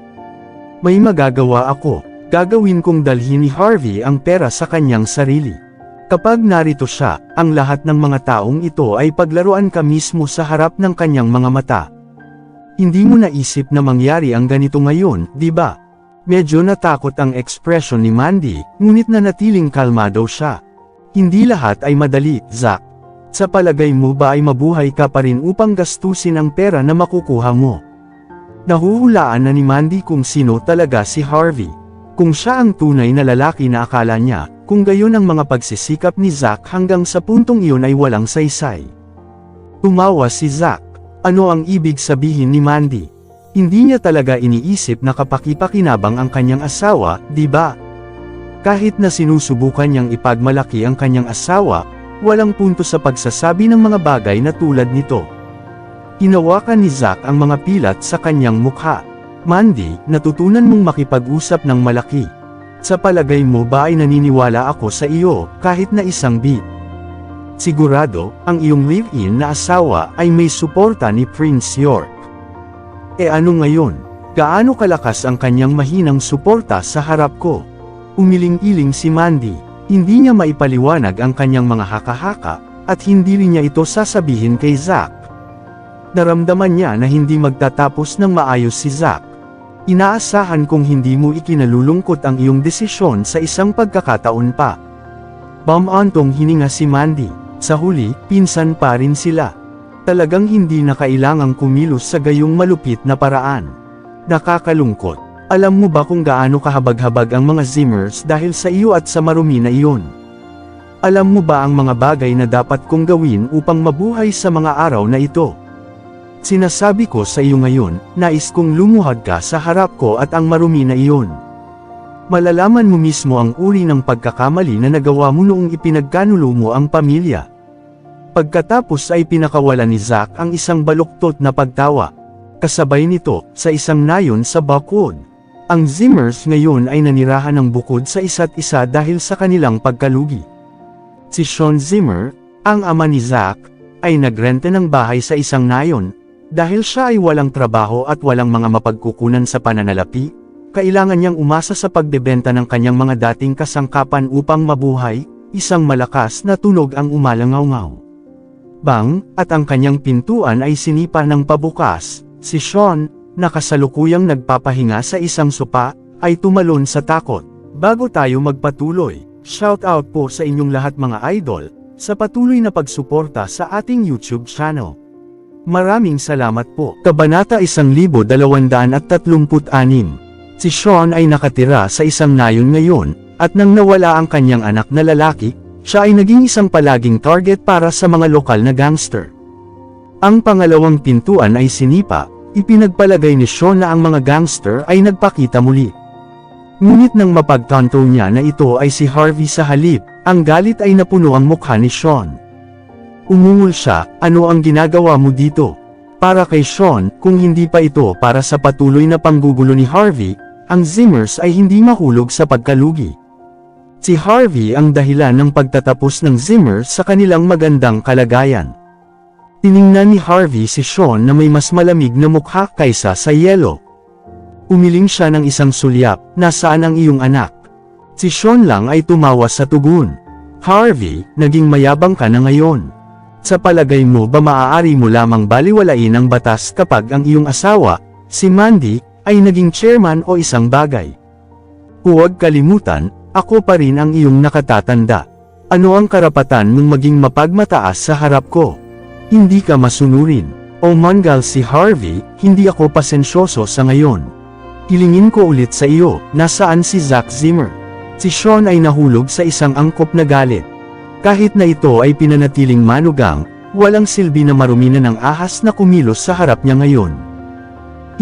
May magagawa ako, gagawin kong dalhin ni Harvey ang pera sa kanyang sarili. Kapag narito siya, ang lahat ng mga taong ito ay paglaruan ka mismo sa harap ng kanyang mga mata. Hindi mo naisip na mangyari ang ganito ngayon, di ba? Medyo natakot ang ekspresyon ni Mandy, ngunit nanatiling kalmado siya. Hindi lahat ay madali, Zack. Sa palagay mo ba ay mabuhay ka pa rin upang gastusin ang pera na makukuha mo? Nahuhulaan na ni Mandy kung sino talaga si Harvey. Kung siya ang tunay na lalaki na akala niya, kung gayon ang mga pagsisikap ni Zack hanggang sa puntong iyon ay walang saysay. Tumawa si Zack. Ano ang ibig sabihin ni Mandy? Hindi niya talaga iniisip na kapaki-pakinabang ang kanyang asawa, di ba? Kahit na sinusubukan niyang ipagmalaki ang kanyang asawa, walang punto sa pagsasabi ng mga bagay na tulad nito. Hinawakan ni Zack ang mga pilat sa kanyang mukha. Mandy, natutunan mong makipag-usap ng malaki. Sa palagay mo ba ay naniniwala ako sa iyo, kahit na isang beat? Sigurado, ang iyong live-in na asawa ay may suporta ni Prince York. E ano ngayon? Gaano kalakas ang kanyang mahinang suporta sa harap ko? Umiling-iling si Mandy. Hindi niya maipaliwanag ang kanyang mga haka-haka, at hindi rin niya ito sasabihin kay Zack. Naramdaman niya na hindi magtatapos ng maayos si Zack. Inaasahan kong hindi mo ikinalulungkot ang iyong desisyon sa isang pagkakataon pa. Bamantong hininga si Mandy. Sa huli, pinsan pa rin sila. Talagang hindi na kailangang kumilos sa gayong malupit na paraan. Nakakalungkot. Alam mo ba kung gaano kahabag-habag ang mga Zimmers dahil sa iyo at sa marumi na iyon? Alam mo ba ang mga bagay na dapat kong gawin upang mabuhay sa mga araw na ito? Sinasabi ko sa iyo ngayon, nais kong lumuhad ka sa harap ko at ang marumi na iyon. Malalaman mo mismo ang uri ng pagkakamali na nagawa mo noong ipinagkanulo mo ang pamilya. Pagkatapos ay pinakawalan ni Zack ang isang baluktot na pagtawa. Kasabay nito, sa isang nayon sa bukod. Ang Zimmers ngayon ay nanirahan ng bukod sa isa't isa dahil sa kanilang pagkalugi. Si Sean Zimmer, ang ama ni Zack, ay nagrenta ng bahay sa isang nayon. Dahil siya ay walang trabaho at walang mga mapagkukunan sa pananalapi, kailangan niyang umasa sa pagbebenta ng kanyang mga dating kasangkapan upang mabuhay. Isang malakas na tunog ang umalangaw-ngaw. Bang, at ang kanyang pintuan ay sinipa ng pabukas. Si Sean, na kasalukuyang nagpapahinga sa isang sopa, ay tumalon sa takot. Bago tayo magpatuloy, shoutout po sa inyong lahat mga idol, sa patuloy na pagsuporta sa ating YouTube channel. Maraming salamat po. Kabanata 1236. Si Sean ay nakatira sa isang nayon ngayon, at nang nawala ang kanyang anak na lalaki, siya ay naging isang palaging target para sa mga lokal na gangster. Ang pangalawang pintuan ay sinipa, ipinagpalagay ni Sean na ang mga gangster ay nagpakita muli. Ngunit nang mapagtanto niya na ito ay si Harvey sa halip, ang galit ay napuno ang mukha ni Sean. Umungol siya, ano ang ginagawa mo dito? Para kay Sean, kung hindi pa ito para sa patuloy na panggugulo ni Harvey, ang Zimmers ay hindi mahulog sa pagkalugi. Si Harvey ang dahilan ng pagtatapos ng Zimmers sa kanilang magandang kalagayan. Tiningnan ni Harvey si Sean na may mas malamig na mukha kaysa sa yelo. Umiling siya ng isang sulyap, nasaan ang iyong anak? Si Sean lang ay tumawa sa tugon. Harvey, naging mayabang ka na ngayon. Sa palagay mo ba maaari mo lamang baliwalain ang batas kapag ang iyong asawa, si Mandy, ay naging chairman o isang bagay? Huwag kalimutan, ako pa rin ang iyong nakatatanda. Ano ang karapatan mong maging mapagmataas sa harap ko? Hindi ka masunurin. O manggal si Harvey, hindi ako pasensyoso sa ngayon. Hilingin ko ulit sa iyo, nasaan si Zack Zimmer? Si Sean ay nahulog sa isang angkop na galit. Kahit na ito ay pinanatiling manugang, walang silbi na marumi na ng ahas na kumilos sa harap niya ngayon.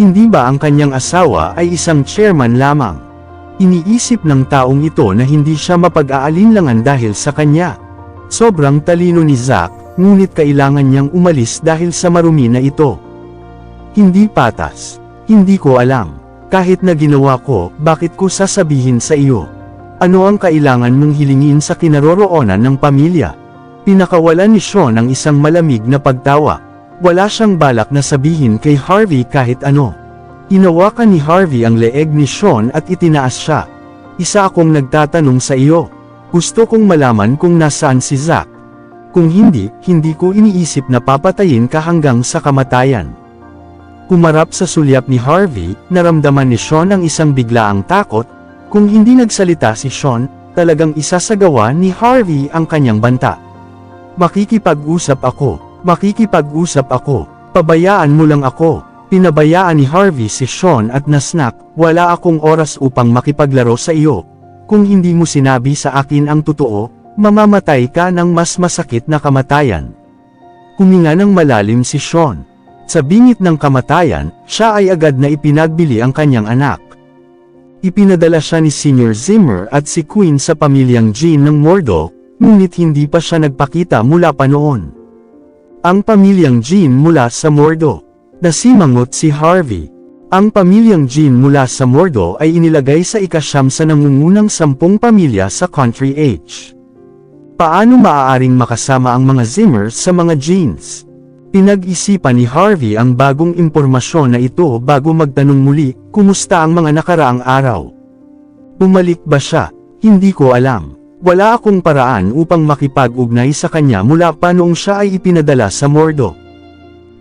Hindi ba ang kanyang asawa ay isang chairman lamang? Iniisip ng taong ito na hindi siya mapag-aalinlangan dahil sa kanya. Sobrang talino ni Zack, ngunit kailangan niyang umalis dahil sa marumi na ito. Hindi patas. Hindi ko alam. Kahit na ginawa ko, bakit ko sasabihin sa iyo? Ano ang kailangan mong hilingin sa kinaroroonan ng pamilya? Pinakawalan ni Sean ang isang malamig na pagtawa. Wala siyang balak na sabihin kay Harvey kahit ano. Hinawakan ni Harvey ang leeg ni Sean at itinaas siya. Isa akong nagtatanong sa iyo. Gusto kong malaman kung nasaan si Zack. Kung hindi, hindi ko iniisip na papatayin ka hanggang sa kamatayan. Kumarap sa sulyap ni Harvey, naramdaman ni Sean ang isang biglaang takot. Kung hindi nagsalita si Sean, talagang isasagawa ni Harvey ang kanyang banta. Makikipag-usap ako, pabayaan mo lang ako. Pinabayaan ni Harvey si Sean at nasnak, wala akong oras upang makipaglaro sa iyo. Kung hindi mo sinabi sa akin ang totoo, mamamatay ka ng mas masakit na kamatayan. Huminga ng malalim si Sean. Sa bingit ng kamatayan, siya ay agad na ipinagbili ang kanyang anak. Ipinadala siya ni Senior Zimmer at si Queen sa pamilyang Jean ng Mordo, ngunit hindi pa siya nagpakita mula pa noon. Ang pamilyang Jean mula sa Mordo. Nasimangot si Harvey. Ang pamilyang Jean mula sa Mordo ay inilagay sa ika-9 sa nangungunang 10 pamilya sa Country H. Paano maaaring makasama ang mga Zimmers sa mga Jeans? Pinag-isipan ni Harvey ang bagong impormasyon na ito bago magtanong muli, kumusta ang mga nakaraang araw? Bumalik ba siya? Hindi ko alam. Wala akong paraan upang makipag-ugnay sa kanya mula pa noong siya ay ipinadala sa Mordo.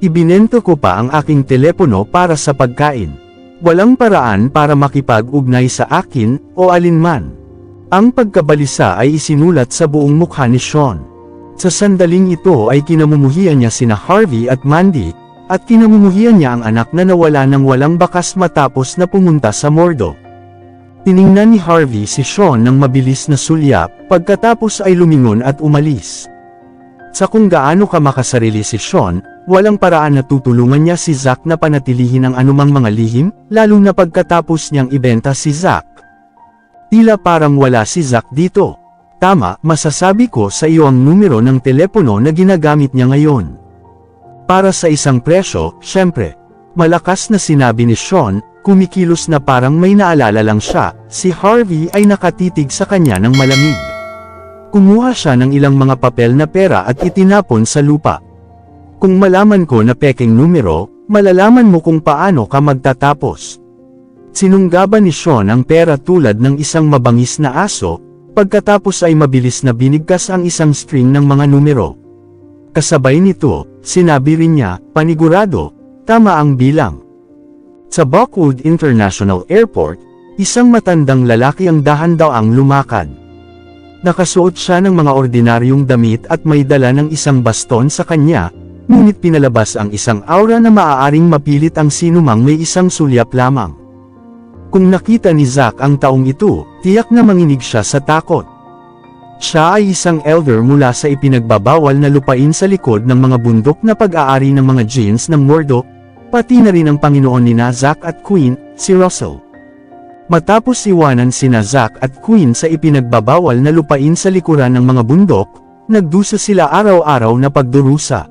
Ibinento ko pa ang aking telepono para sa pagkain. Walang paraan para makipag-ugnay sa akin, o alinman. Ang pagkabalisa ay isinulat sa buong mukha ni Sean. Sa sandaling ito ay kinamumuhian niya sina Harvey at Mandy, at kinamumuhian niya ang anak na nawala ng walang bakas matapos na pumunta sa Mordo. Tiningnan ni Harvey si Sean ng mabilis na sulyap, pagkatapos ay lumingon at umalis. Sa kung gaano ka makasarili si Sean, walang paraan na tutulungan niya si Zack na panatilihin ang anumang mga lihim, lalo na pagkatapos niyang ibenta si Zack. Tila parang wala si Zack dito. Tama, masasabi ko sa iyo ang numero ng telepono na ginagamit niya ngayon. Para sa isang presyo, syempre. Malakas na sinabi ni Sean, kumikilos na parang may naalala lang siya, si Harvey ay nakatitig sa kanya ng malamig. Kumuha siya ng ilang mga papel na pera at itinapon sa lupa. Kung malaman ko na peking numero, malalaman mo kung paano ka magtatapos. Sinunggaban ni Sean ang pera tulad ng isang mabangis na aso, pagkatapos ay mabilis na binigkas ang isang string ng mga numero. Kasabay nito, sinabi rin niya, panigurado, tama ang bilang. Sa Buckwood International Airport, isang matandang lalaki ang dahan-daang lumakad. Nakasuot siya ng mga ordinaryong damit at may dala ng isang baston sa kanya, ngunit pinalabas ang isang aura na maaaring mapilit ang sinumang may isang sulyap lamang. Kung nakita ni Zack ang taong ito, tiyak na manginig siya sa takot. Siya ay isang elder mula sa ipinagbabawal na lupain sa likod ng mga bundok na pag-aari ng mga genes ng Murdoch, pati na rin ang Panginoon ni Zack at Queen, si Russell. Matapos iwanan sina Zack at Queen sa ipinagbabawal na lupain sa likuran ng mga bundok, nagdusa sila araw-araw na pagdurusa.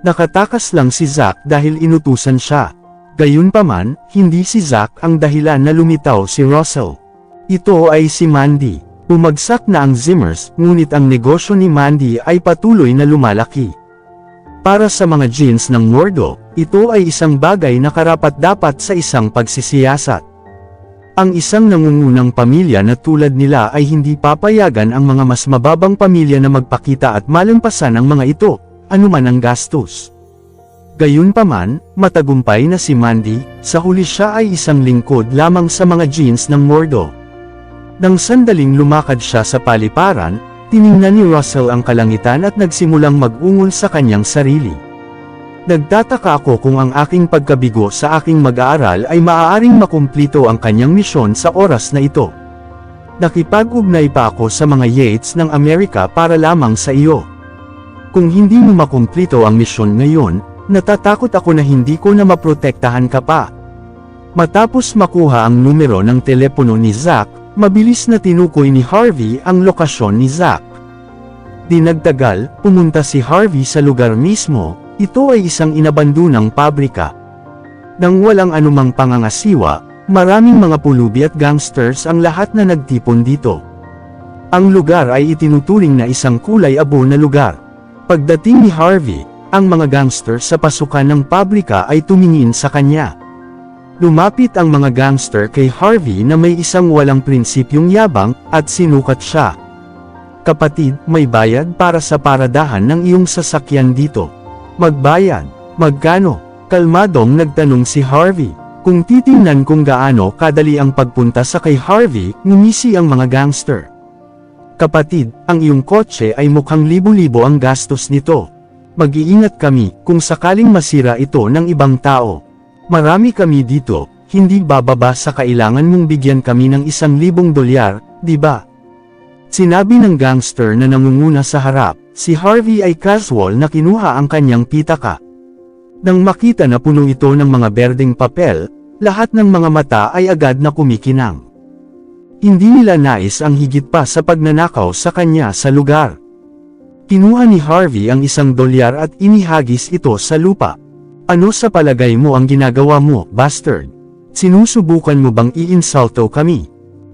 Nakatakas lang si Zack dahil inutusan siya. Gayunpaman, hindi si Zack ang dahilan na lumitaw si Russell. Ito ay si Mandy. Bumagsak na ang Zimmers, ngunit ang negosyo ni Mandy ay patuloy na lumalaki. Para sa mga genes ng Murdoch, ito ay isang bagay na karapat-dapat sa isang pagsisiyasat. Ang isang nangungunang pamilya na tulad nila ay hindi papayagan ang mga mas mababang pamilya na magpakita at malampasan ang mga ito, anuman ang gastos. Gayunpaman, matagumpay na si Mandy, sa huli siya ay isang lingkod lamang sa mga genes ng Murdoch. Nang sandaling lumakad siya sa paliparan, tiningnan ni Russell ang kalangitan at nagsimulang mag-ungol sa kanyang sarili. Nagtataka ako kung ang aking pagkabigo sa aking mag-aaral ay maaaring makumplito ang kanyang misyon sa oras na ito. Nakipag-ugnay pa ako sa mga Yates ng Amerika para lamang sa iyo. Kung hindi mo makumplito ang misyon ngayon, natatakot ako na hindi ko na maprotektahan ka pa. Matapos makuha ang numero ng telepono ni Zack, mabilis na tinukoy ni Harvey ang lokasyon ni Zack. Di nagtagal, pumunta si Harvey sa lugar mismo, ito ay isang inabandunang pabrika. Nang walang anumang pangangasiwa, maraming mga pulubi at gangsters ang lahat na nagtipon dito. Ang lugar ay itinuturing na isang kulay abo na lugar. Pagdating ni Harvey, ang mga gangster sa pasukan ng pabrika ay tumingin sa kanya. Lumapit ang mga gangster kay Harvey na may isang walang prinsipyong yabang, at sinukat siya. Kapatid, may bayad para sa paradahan ng iyong sasakyan dito. Magbayad. Magkano? Kalmadong nagtanong si Harvey. Kung titingnan kung gaano kadali ang pagpunta sa kay Harvey, ngumisi ang mga gangster. Kapatid, ang iyong kotse ay mukhang libo-libo ang gastos nito. Mag-iingat kami, kung sakaling masira ito ng ibang tao. Marami kami dito, hindi bababa sa kailangan mong bigyan kami ng $1,000, di ba? Sinabi ng gangster na nangunguna sa harap, si Harvey ay casual na kinuha ang kanyang pitaka. Nang makita na puno ito ng mga berdeng papel, lahat ng mga mata ay agad na kumikinang. Hindi nila nais ang higit pa sa pagnanakaw sa kanya sa lugar. Kinuha ni Harvey ang $1 at inihagis ito sa lupa. Ano sa palagay mo ang ginagawa mo, bastard? Sinusubukan mo bang iinsulto kami?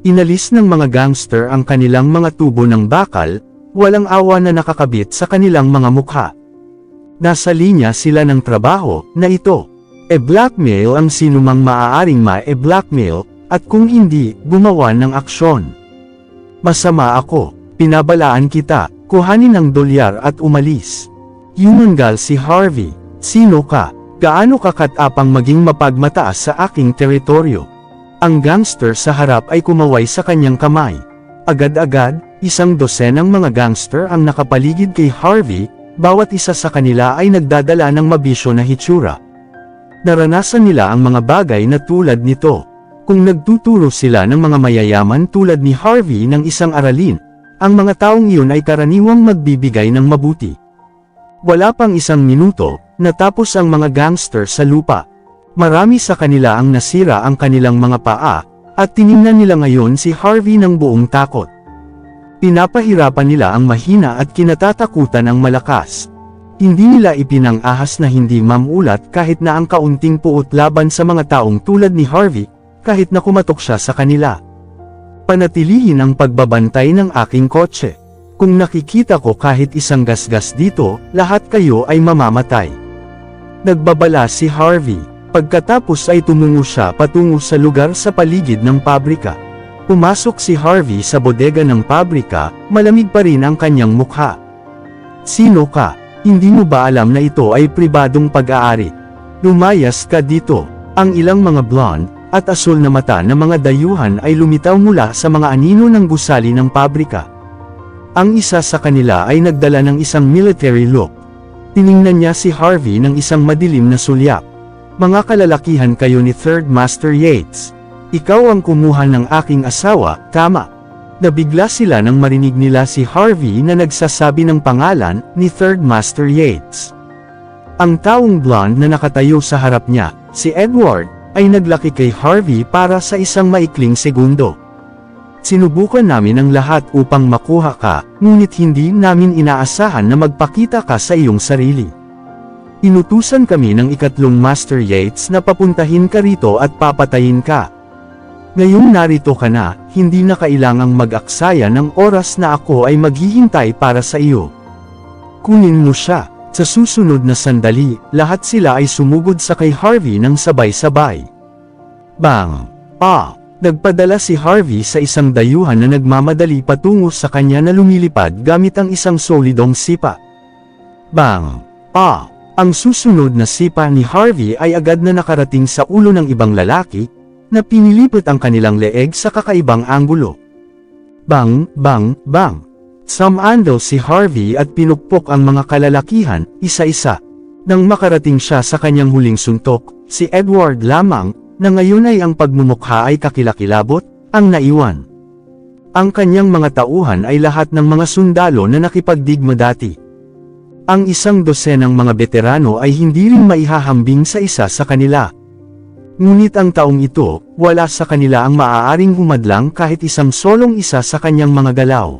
Inalis ng mga gangster ang kanilang mga tubo ng bakal, walang awa na nakakabit sa kanilang mga mukha. Nasa linya sila ng trabaho, na ito. E-blackmail ang sinumang maaaring ma-e-blackmail, at kung hindi, gumawa ng aksyon. Masama ako, pinabalaan kita. Kuhanin ang $1 at umalis. Yumanggal si Harvey. Sino ka? Gaano ka katapang maging mapagmataas sa aking teritoryo? Ang gangster sa harap ay kumaway sa kanyang kamay. Agad-agad, 12 ang mga gangster ang nakapaligid kay Harvey, bawat isa sa kanila ay nagdadala ng mabisyo na hitsura. Naranasan nila ang mga bagay na tulad nito. Kung nagtuturo sila ng mga mayayaman tulad ni Harvey ng isang aralin, ang mga taong iyon ay karaniwang magbibigay ng mabuti. Wala pang 1 minuto, natapos ang mga gangster sa lupa. Marami sa kanila ang nasira ang kanilang mga paa, at tiningnan nila ngayon si Harvey ng buong takot. Pinapahirapan nila ang mahina at kinatatakutan ang malakas. Hindi nila ipinang-ahas na hindi mamulat kahit na ang kaunting puot laban sa mga taong tulad ni Harvey, kahit na kumatok siya sa kanila. Panatilihin ang pagbabantay ng aking kotse. Kung nakikita ko kahit isang gasgas dito, lahat kayo ay mamamatay. Nagbabala si Harvey. Pagkatapos ay tumungo siya patungo sa lugar sa paligid ng pabrika. Pumasok si Harvey sa bodega ng pabrika, malamig pa rin ang kanyang mukha. Sino ka? Hindi mo ba alam na ito ay pribadong pag-aari? Lumayas ka dito. Ang ilang mga blonde at asul na mata ng mga dayuhan ay lumitaw mula sa mga anino ng gusali ng pabrika. Ang isa sa kanila ay nagdala ng isang military look. Tiningnan niya si Harvey ng isang madilim na sulyap. Mga kalalakihan kayo ni Third Master Yates. Ikaw ang kumuha ng aking asawa, tama. Nabigla sila nang marinig nila si Harvey na nagsasabi ng pangalan ni Third Master Yates. Ang taong blonde na nakatayo sa harap niya, si Edward, ay naglaki kay Harvey para sa isang maikling segundo. Sinubukan namin ang lahat upang makuha ka, ngunit hindi namin inaasahan na magpakita ka sa iyong sarili. Inutusan kami ng ikatlong Master Yates na papuntahin ka rito at papatayin ka. Ngayong narito ka na, hindi na kailangang mag-aksaya ng oras na ako ay maghihintay para sa iyo. Kunin mo siya. Sa susunod na sandali, lahat sila ay sumugod sa kay Harvey ng sabay-sabay. Bang! Pa! Nagpadala si Harvey sa isang dayuhan na nagmamadali patungo sa kanya na lumilipad gamit ang isang solidong sipa. Bang! Pa! Ang susunod na sipa ni Harvey ay agad na nakarating sa ulo ng ibang lalaki, na pinilipot ang kanilang leeg sa kakaibang anggulo. Bang! Bang! Bang! Sumandal si Harvey at pinukpok ang mga kalalakihan, isa-isa. Nang makarating siya sa kanyang huling suntok, si Edward lamang, na ngayon ay ang pagmumukha ay kakilakilabot, ang naiwan. Ang kanyang mga tauhan ay lahat ng mga sundalo na nakipagdigma dati. Ang 100 mga veterano ay hindi rin maihahambing sa isa sa kanila. Ngunit ang taong ito, wala sa kanila ang maaaring humadlang kahit isang solong isa sa kanyang mga galaw.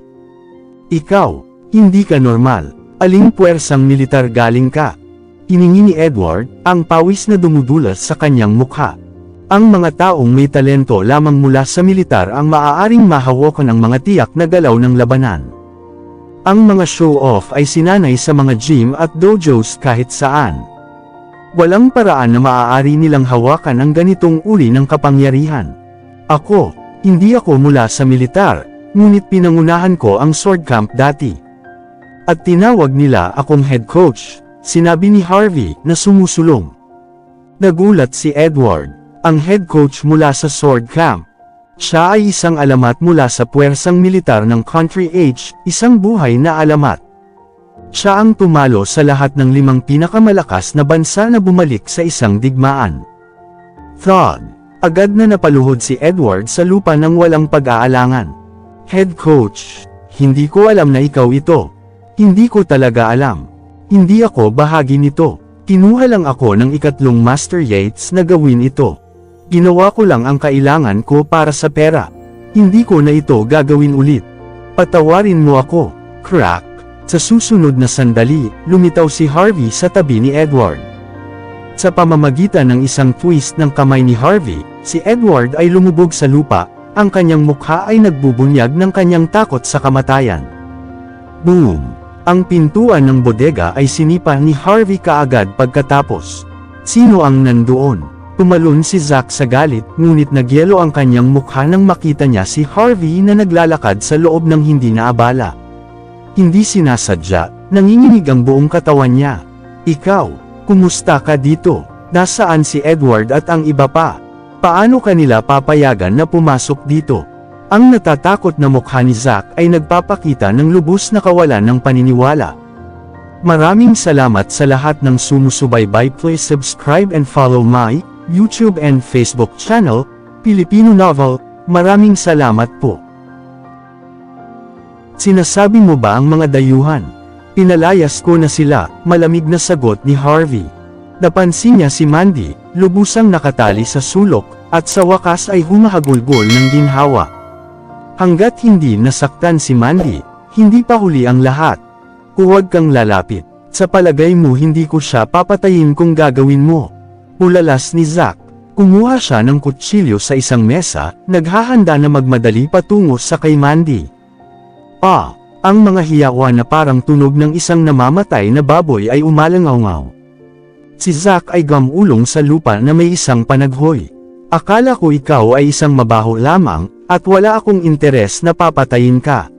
Ikaw, hindi ka normal. Aling puwersang militar galing ka? Hiningi ni Edward, ang pawis na dumudulas sa kanyang mukha. Ang mga taong may talento lamang mula sa militar ang maaaring mahawakan ng mga tiyak na galaw ng labanan. Ang mga show-off ay sinanay sa mga gym at dojos kahit saan. Walang paraan na maaari nilang hawakan ang ganitong uri ng kapangyarihan. Ako, hindi ako mula sa militar, ngunit pinangunahan ko ang sword camp dati. At tinawag nila akong head coach, sinabi ni Harvey na sumusulong. Nagulat si Edward, ang head coach mula sa sword camp. Siya ay isang alamat mula sa puwersang militar ng Country H, isang buhay na alamat. Siya ang tumalo sa lahat ng 5 pinakamalakas na bansa na bumalik sa isang digmaan. Thud! Agad na napaluhod si Edward sa lupa ng walang pag-aalangan. Head coach, hindi ko alam na ikaw ito. Hindi ko talaga alam. Hindi ako bahagi nito. Kinuha lang ako ng ikatlong Master Yates na gawin ito. Ginawa ko lang ang kailangan ko para sa pera. Hindi ko na ito gagawin ulit. Patawarin mo ako. Crack! Sa susunod na sandali, lumitaw si Harvey sa tabi ni Edward. Sa pamamagitan ng isang twist ng kamay ni Harvey, si Edward ay lumubog sa lupa, ang kanyang mukha ay nagbubunyag ng kanyang takot sa kamatayan. Boom! Ang pintuan ng bodega ay sinipa ni Harvey kaagad pagkatapos. Sino ang nandoon? Tumalon si Zack sa galit, ngunit nagyelo ang kanyang mukha nang makita niya si Harvey na naglalakad sa loob ng hindi naabala. Hindi sinasadya, nanginginig ang buong katawan niya. Ikaw, kumusta ka dito? Nasaan si Edward at ang iba pa? Paano kanila papayagan na pumasok dito? Ang natatakot na mukha ni Zack ay nagpapakita ng lubos na kawalan ng paniniwala. Maraming salamat sa lahat ng sumusubaybay. Please subscribe and follow my YouTube and Facebook channel, Filipino Novel. Maraming salamat po. Sinasabi mo ba ang mga dayuhan? Pinalayas ko na sila, malamig na sagot ni Harvey. Napansin niya si Mandy, lubusang nakatali sa sulok, at sa wakas ay humahagulgol ng ginhawa. Hanggat hindi nasaktan si Mandy, hindi pa huli ang lahat. Huwag kang lalapit. Sa palagay mo hindi ko siya papatayin kung gagawin mo. Ulalas ni Zack. Kumuha siya ng kutsilyo sa isang mesa, naghahanda na magmadali patungo sa kay Mandy. Ang mga hiyawa na parang tunog ng isang namamatay na baboy ay umalangaw-ngaw. Si Zack ay gamulong sa lupa na may isang panaghoy. Akala ko ikaw ay isang mabaho lamang, at wala akong interes na papatayin ka.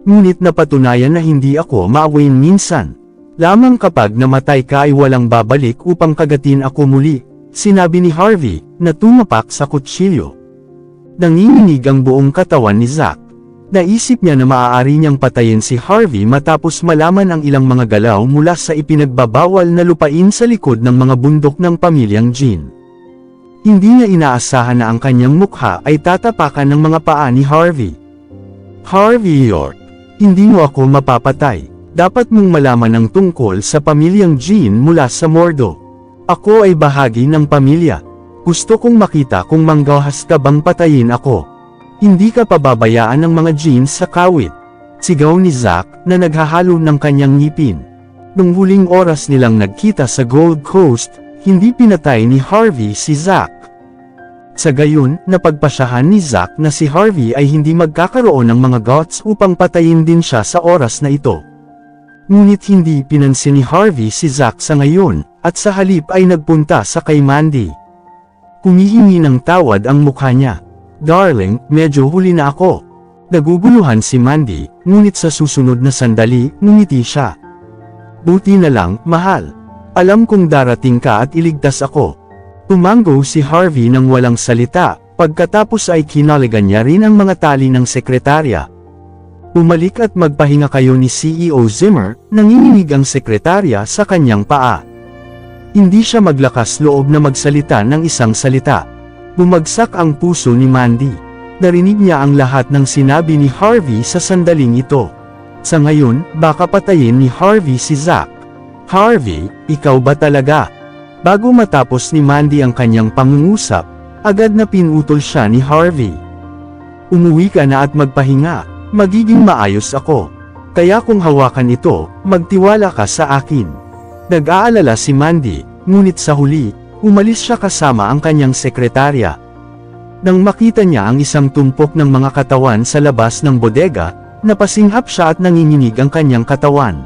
Ngunit napatunayan na hindi ako maawain minsan. Lamang kapag namatay ka ay walang babalik upang kagatin ako muli, sinabi ni Harvey, na tumapak sa kutsilyo. Nanginginig ang buong katawan ni Zack. Naisip niya na maaari niyang patayin si Harvey matapos malaman ang ilang mga galaw mula sa ipinagbabawal na lupain sa likod ng mga bundok ng pamilyang Jean. Hindi niya inaasahan na ang kanyang mukha ay tatapakan ng mga paa ni Harvey. Harvey York, hindi mo ako mapapatay. Dapat mong malaman ang tungkol sa pamilyang Jean mula sa Mordo. Ako ay bahagi ng pamilya. Gusto kong makita kung manggahas ka bang patayin ako. Hindi ka pababayaan ng mga Jean sa kawit. Sigaw ni Zack na naghahalo ng kanyang ngipin. Nung huling oras nilang nagkita sa Gold Coast, hindi pinatay ni Harvey si Zack. Sa gayon, napagpasyahan ni Zack na si Harvey ay hindi magkakaroon ng mga guts upang patayin din siya sa oras na ito. Ngunit hindi pinansin ni Harvey si Zack sa ngayon, at sa halip ay nagpunta sa kay Mandy. Humihingi ng tawad ang mukha niya. Darling, medyo huli na ako. Naguguluhan si Mandy, ngunit sa susunod na sandali, ngumiti siya. Buti na lang, mahal. Alam kong darating ka at iligtas ako. Tumango si Harvey nang walang salita, pagkatapos ay kinaligan niya rin ang mga tali ng sekretarya. Umalik at magpahinga kayo ni CEO Zimmer, nanginginig ang sekretarya sa kanyang paa. Hindi siya maglakas loob na magsalita ng isang salita. Bumagsak ang puso ni Mandy. Narinig niya ang lahat ng sinabi ni Harvey sa sandaling ito. Sa ngayon, baka patayin ni Harvey si Zack. Harvey, ikaw ba talaga? Bago matapos ni Mandy ang kanyang pangungusap, agad na pinutol siya ni Harvey. Umuwi ka na at magpahinga, magiging maayos ako. Kaya kung hawakan ito, magtiwala ka sa akin. Nag-aalala si Mandy, ngunit sa huli, umalis siya kasama ang kanyang sekretarya. Nang makita niya ang isang tumpok ng mga katawan sa labas ng bodega, napasinghap siya at nanginginig ang kanyang katawan.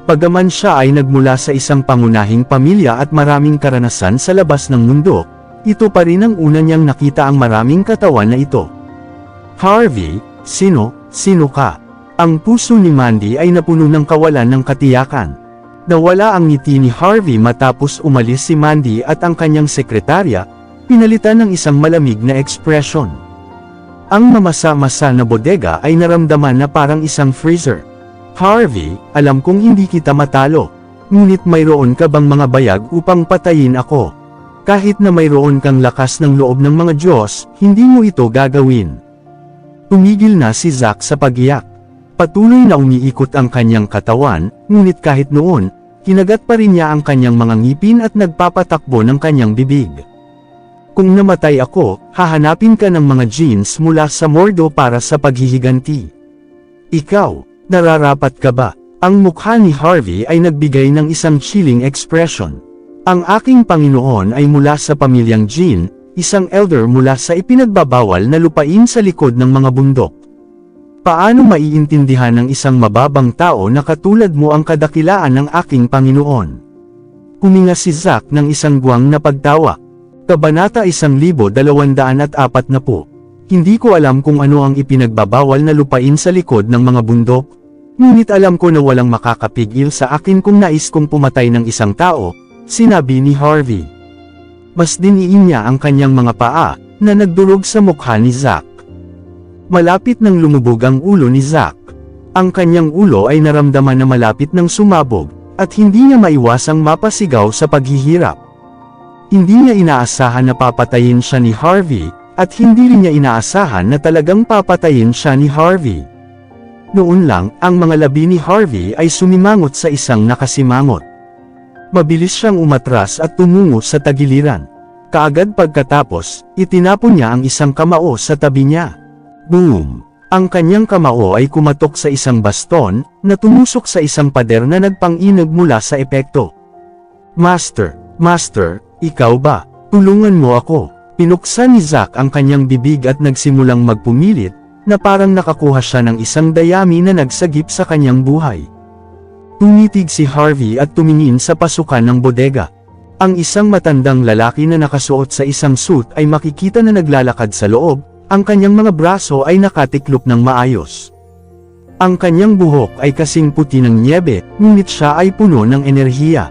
Bagaman siya ay nagmula sa isang pangunahing pamilya at maraming karanasan sa labas ng mundo, ito pa rin ang una niyang nakita ang maraming katawan na ito. Harvey, sino ka? Ang puso ni Mandy ay napuno ng kawalan ng katiyakan. Nawala ang ngiti ni Harvey matapos umalis si Mandy at ang kanyang sekretarya, pinalitan ng isang malamig na ekspresyon. Ang mamasa-masa na bodega ay naramdaman na parang isang freezer. Harvey, alam kong hindi kita matalo. Ngunit mayroon ka bang mga bayag upang patayin ako? Kahit na mayroon kang lakas ng loob ng mga Diyos, hindi mo ito gagawin. Tumigil na si Zack sa pagiyak. Patuloy na umiikot ang kanyang katawan, ngunit kahit noon, kinagat pa rin niya ang kanyang mga ngipin at nagpapatakbo ng kanyang bibig. Kung namatay ako, hahanapin ka ng mga jeans mula sa Mordo para sa paghihiganti. Ikaw, nararapat ka ba? Ang mukha ni Harvey ay nagbigay ng isang chilling expression. Ang aking Panginoon ay mula sa pamilyang Jean, isang elder mula sa ipinagbabawal na lupain sa likod ng mga bundok. Paano maiintindihan ng isang mababang tao na katulad mo ang kadakilaan ng aking Panginoon? Huminga si Zack ng isang guwang na pagtawa. Kabanata 1240. Hindi ko alam kung ano ang ipinagbabawal na lupain sa likod ng mga bundok. Ngunit alam ko na walang makakapigil sa akin kung nais kong pumatay ng isang tao, sinabi ni Harvey. Mas diniin niya ang kanyang mga paa, na nagdurog sa mukha ni Zack. Malapit nang lumubog ang ulo ni Zack. Ang kanyang ulo ay naramdaman na malapit nang sumabog, at hindi niya maiwasang mapasigaw sa paghihirap. Hindi niya inaasahan na papatayin siya ni Harvey, at hindi rin niya inaasahan na talagang papatayin siya ni Harvey. Noon lang, ang mga labi ni Harvey ay sumimangot sa isang nakasimangot. Mabilis siyang umatras at tumungo sa tagiliran. Kaagad pagkatapos, itinapon niya ang isang kamao sa tabi niya. Boom! Ang kanyang kamao ay kumatok sa isang baston, na tumusok sa isang pader na nagpang-inog mula sa epekto. Master, ikaw ba? Tulungan mo ako. Pinuksan ni Zack ang kanyang bibig at nagsimulang magpumilit, na parang nakakuha siya ng isang dayami na nagsagip sa kanyang buhay. Tumitig si Harvey at tumingin sa pasukan ng bodega. Ang isang matandang lalaki na nakasuot sa isang suit ay makikita na naglalakad sa loob, ang kanyang mga braso ay nakatiklop ng maayos. Ang kanyang buhok ay kasing puti ng nyebe, ngunit siya ay puno ng enerhiya.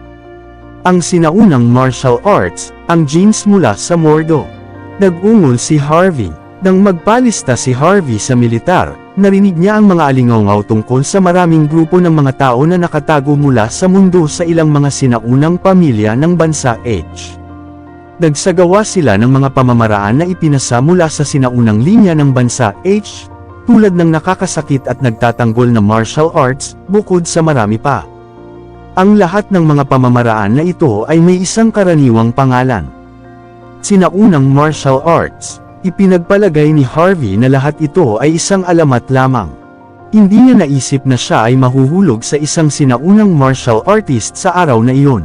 Ang sinaunang martial arts, ang jeans mula sa Mordo. Nag-ungol si Harvey. Nang magpalista si Harvey sa militar, narinig niya ang mga alingaw tungkol sa maraming grupo ng mga tao na nakatago mula sa mundo sa ilang mga sinaunang pamilya ng bansa H. Nagsagawa sila ng mga pamamaraan na ipinasa mula sa sinaunang linya ng bansa H, tulad ng nakakasakit at nagtatanggol na martial arts, bukod sa marami pa. Ang lahat ng mga pamamaraan na ito ay may isang karaniwang pangalan. Sinaunang martial arts. Ipinagpalagay ni Harvey na lahat ito ay isang alamat lamang. Hindi niya naisip na siya ay mahuhulog sa isang sinaunang martial artist sa araw na iyon.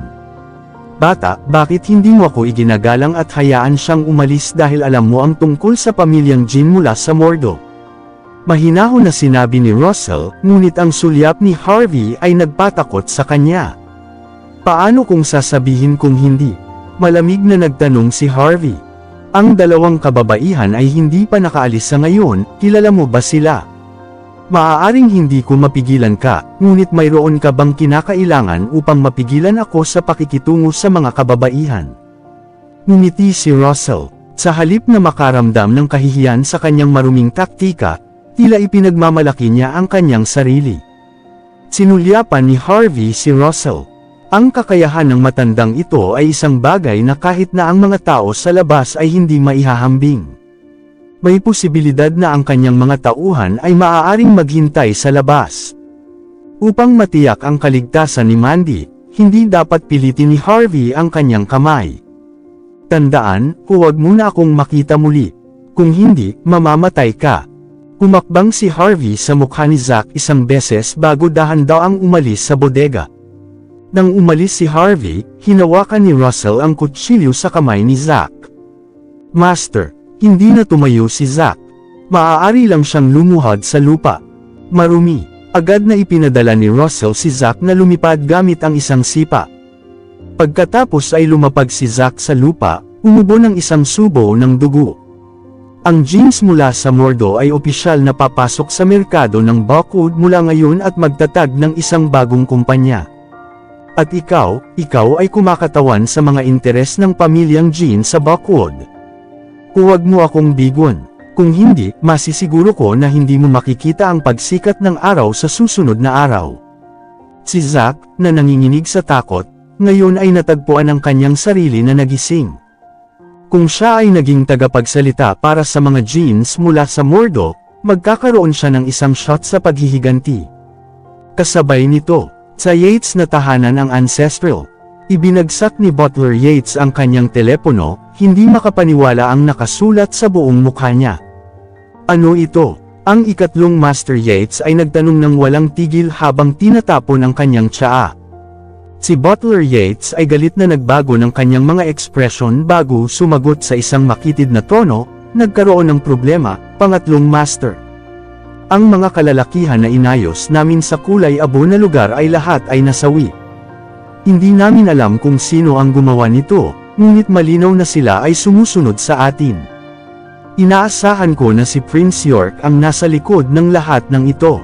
Bata, bakit hindi mo ako iginagalang at hayaan siyang umalis dahil alam mo ang tungkol sa pamilyang Jin mula sa Mordo? Mahinahon na sinabi ni Russell, ngunit ang sulyap ni Harvey ay nagpatakot sa kanya. Paano kung sasabihin kung hindi? Malamig na nagtanong si Harvey. Ang dalawang kababaihan ay hindi pa nakaalis sa ngayon, kilala mo ba sila? Maaaring hindi ko mapigilan ka, ngunit mayroon ka bang kinakailangan upang mapigilan ako sa pakikitungo sa mga kababaihan? Ngumiti si Russell. Sa halip na makaramdam ng kahihiyan sa kanyang maruming taktika, tila ipinagmamalaki niya ang kanyang sarili. Sinulyapan ni Harvey si Russell. Ang kakayahan ng matandang ito ay isang bagay na kahit na ang mga tao sa labas ay hindi maihahambing. May posibilidad na ang kanyang mga tauhan ay maaaring maghintay sa labas. Upang matiyak ang kaligtasan ni Mandy, hindi dapat pilitin ni Harvey ang kanyang kamay. Tandaan, huwag mo na akong makita muli. Kung hindi, mamamatay ka. Humakbang si Harvey sa mukha ni Zack isang beses bago dahan-dahang umalis sa bodega. Nang umalis si Harvey, hinawakan ni Russell ang kutsilyo sa kamay ni Zack. Master, hindi na tumayo si Zack. Maaari lang siyang lumuhad sa lupa. Marumi. Agad na ipinadala ni Russell si Zack na lumipad gamit ang isang sipa. Pagkatapos ay lumapag si Zack sa lupa, umubo ng isang subo ng dugo. Ang jeans mula sa Mordo ay opisyal na papasok sa merkado ng Buckwood mula ngayon at magtatag ng isang bagong kumpanya. At ikaw ay kumakatawan sa mga interes ng pamilyang Jin sa Buckwood. Huwag mo akong bigon. Kung hindi, masisiguro ko na hindi mo makikita ang pagsikat ng araw sa susunod na araw. Si Zack, na nanginginig sa takot, ngayon ay natagpuan ang kanyang sarili na nagising. Kung siya ay naging tagapagsalita para sa mga Jins mula sa Mordo, magkakaroon siya ng isang shot sa paghihiganti. Kasabay nito, sa Yates na tahanan ang Ancestral. Ibinagsak ni Butler Yates ang kanyang telepono, hindi makapaniwala ang nakasulat sa buong mukha niya. Ano ito? Ang ikatlong Master Yates ay nagtanong ng walang tigil habang tinatapon ang kanyang tsaa. Si Butler Yates ay galit na nagbago ng kanyang mga ekspresyon bago sumagot sa isang makitid na tono, nagkaroon ng problema, pangatlong Master. Ang mga kalalakihan na inayos namin sa kulay abo na lugar ay lahat ay nasawi. Hindi namin alam kung sino ang gumawa nito, ngunit malinaw na sila ay sumusunod sa atin. Inaasahan ko na si Prince York ang nasa likod ng lahat ng ito.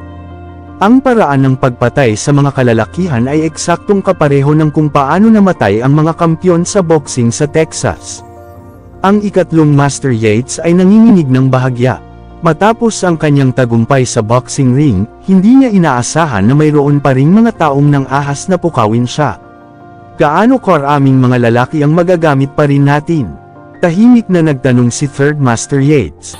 Ang paraan ng pagpatay sa mga kalalakihan ay eksaktong kapareho ng kung paano namatay ang mga kampyon sa boxing sa Texas. Ang ikatlong Master Yates ay nanginginig ng bahagya. Matapos ang kanyang tagumpay sa boxing ring, hindi niya inaasahan na mayroon pa ring mga taong nang ahas na pukawin siya. Gaano karaming mga lalaki ang magagamit pa rin natin? Tahimik na nagtanong si Third Master Yates.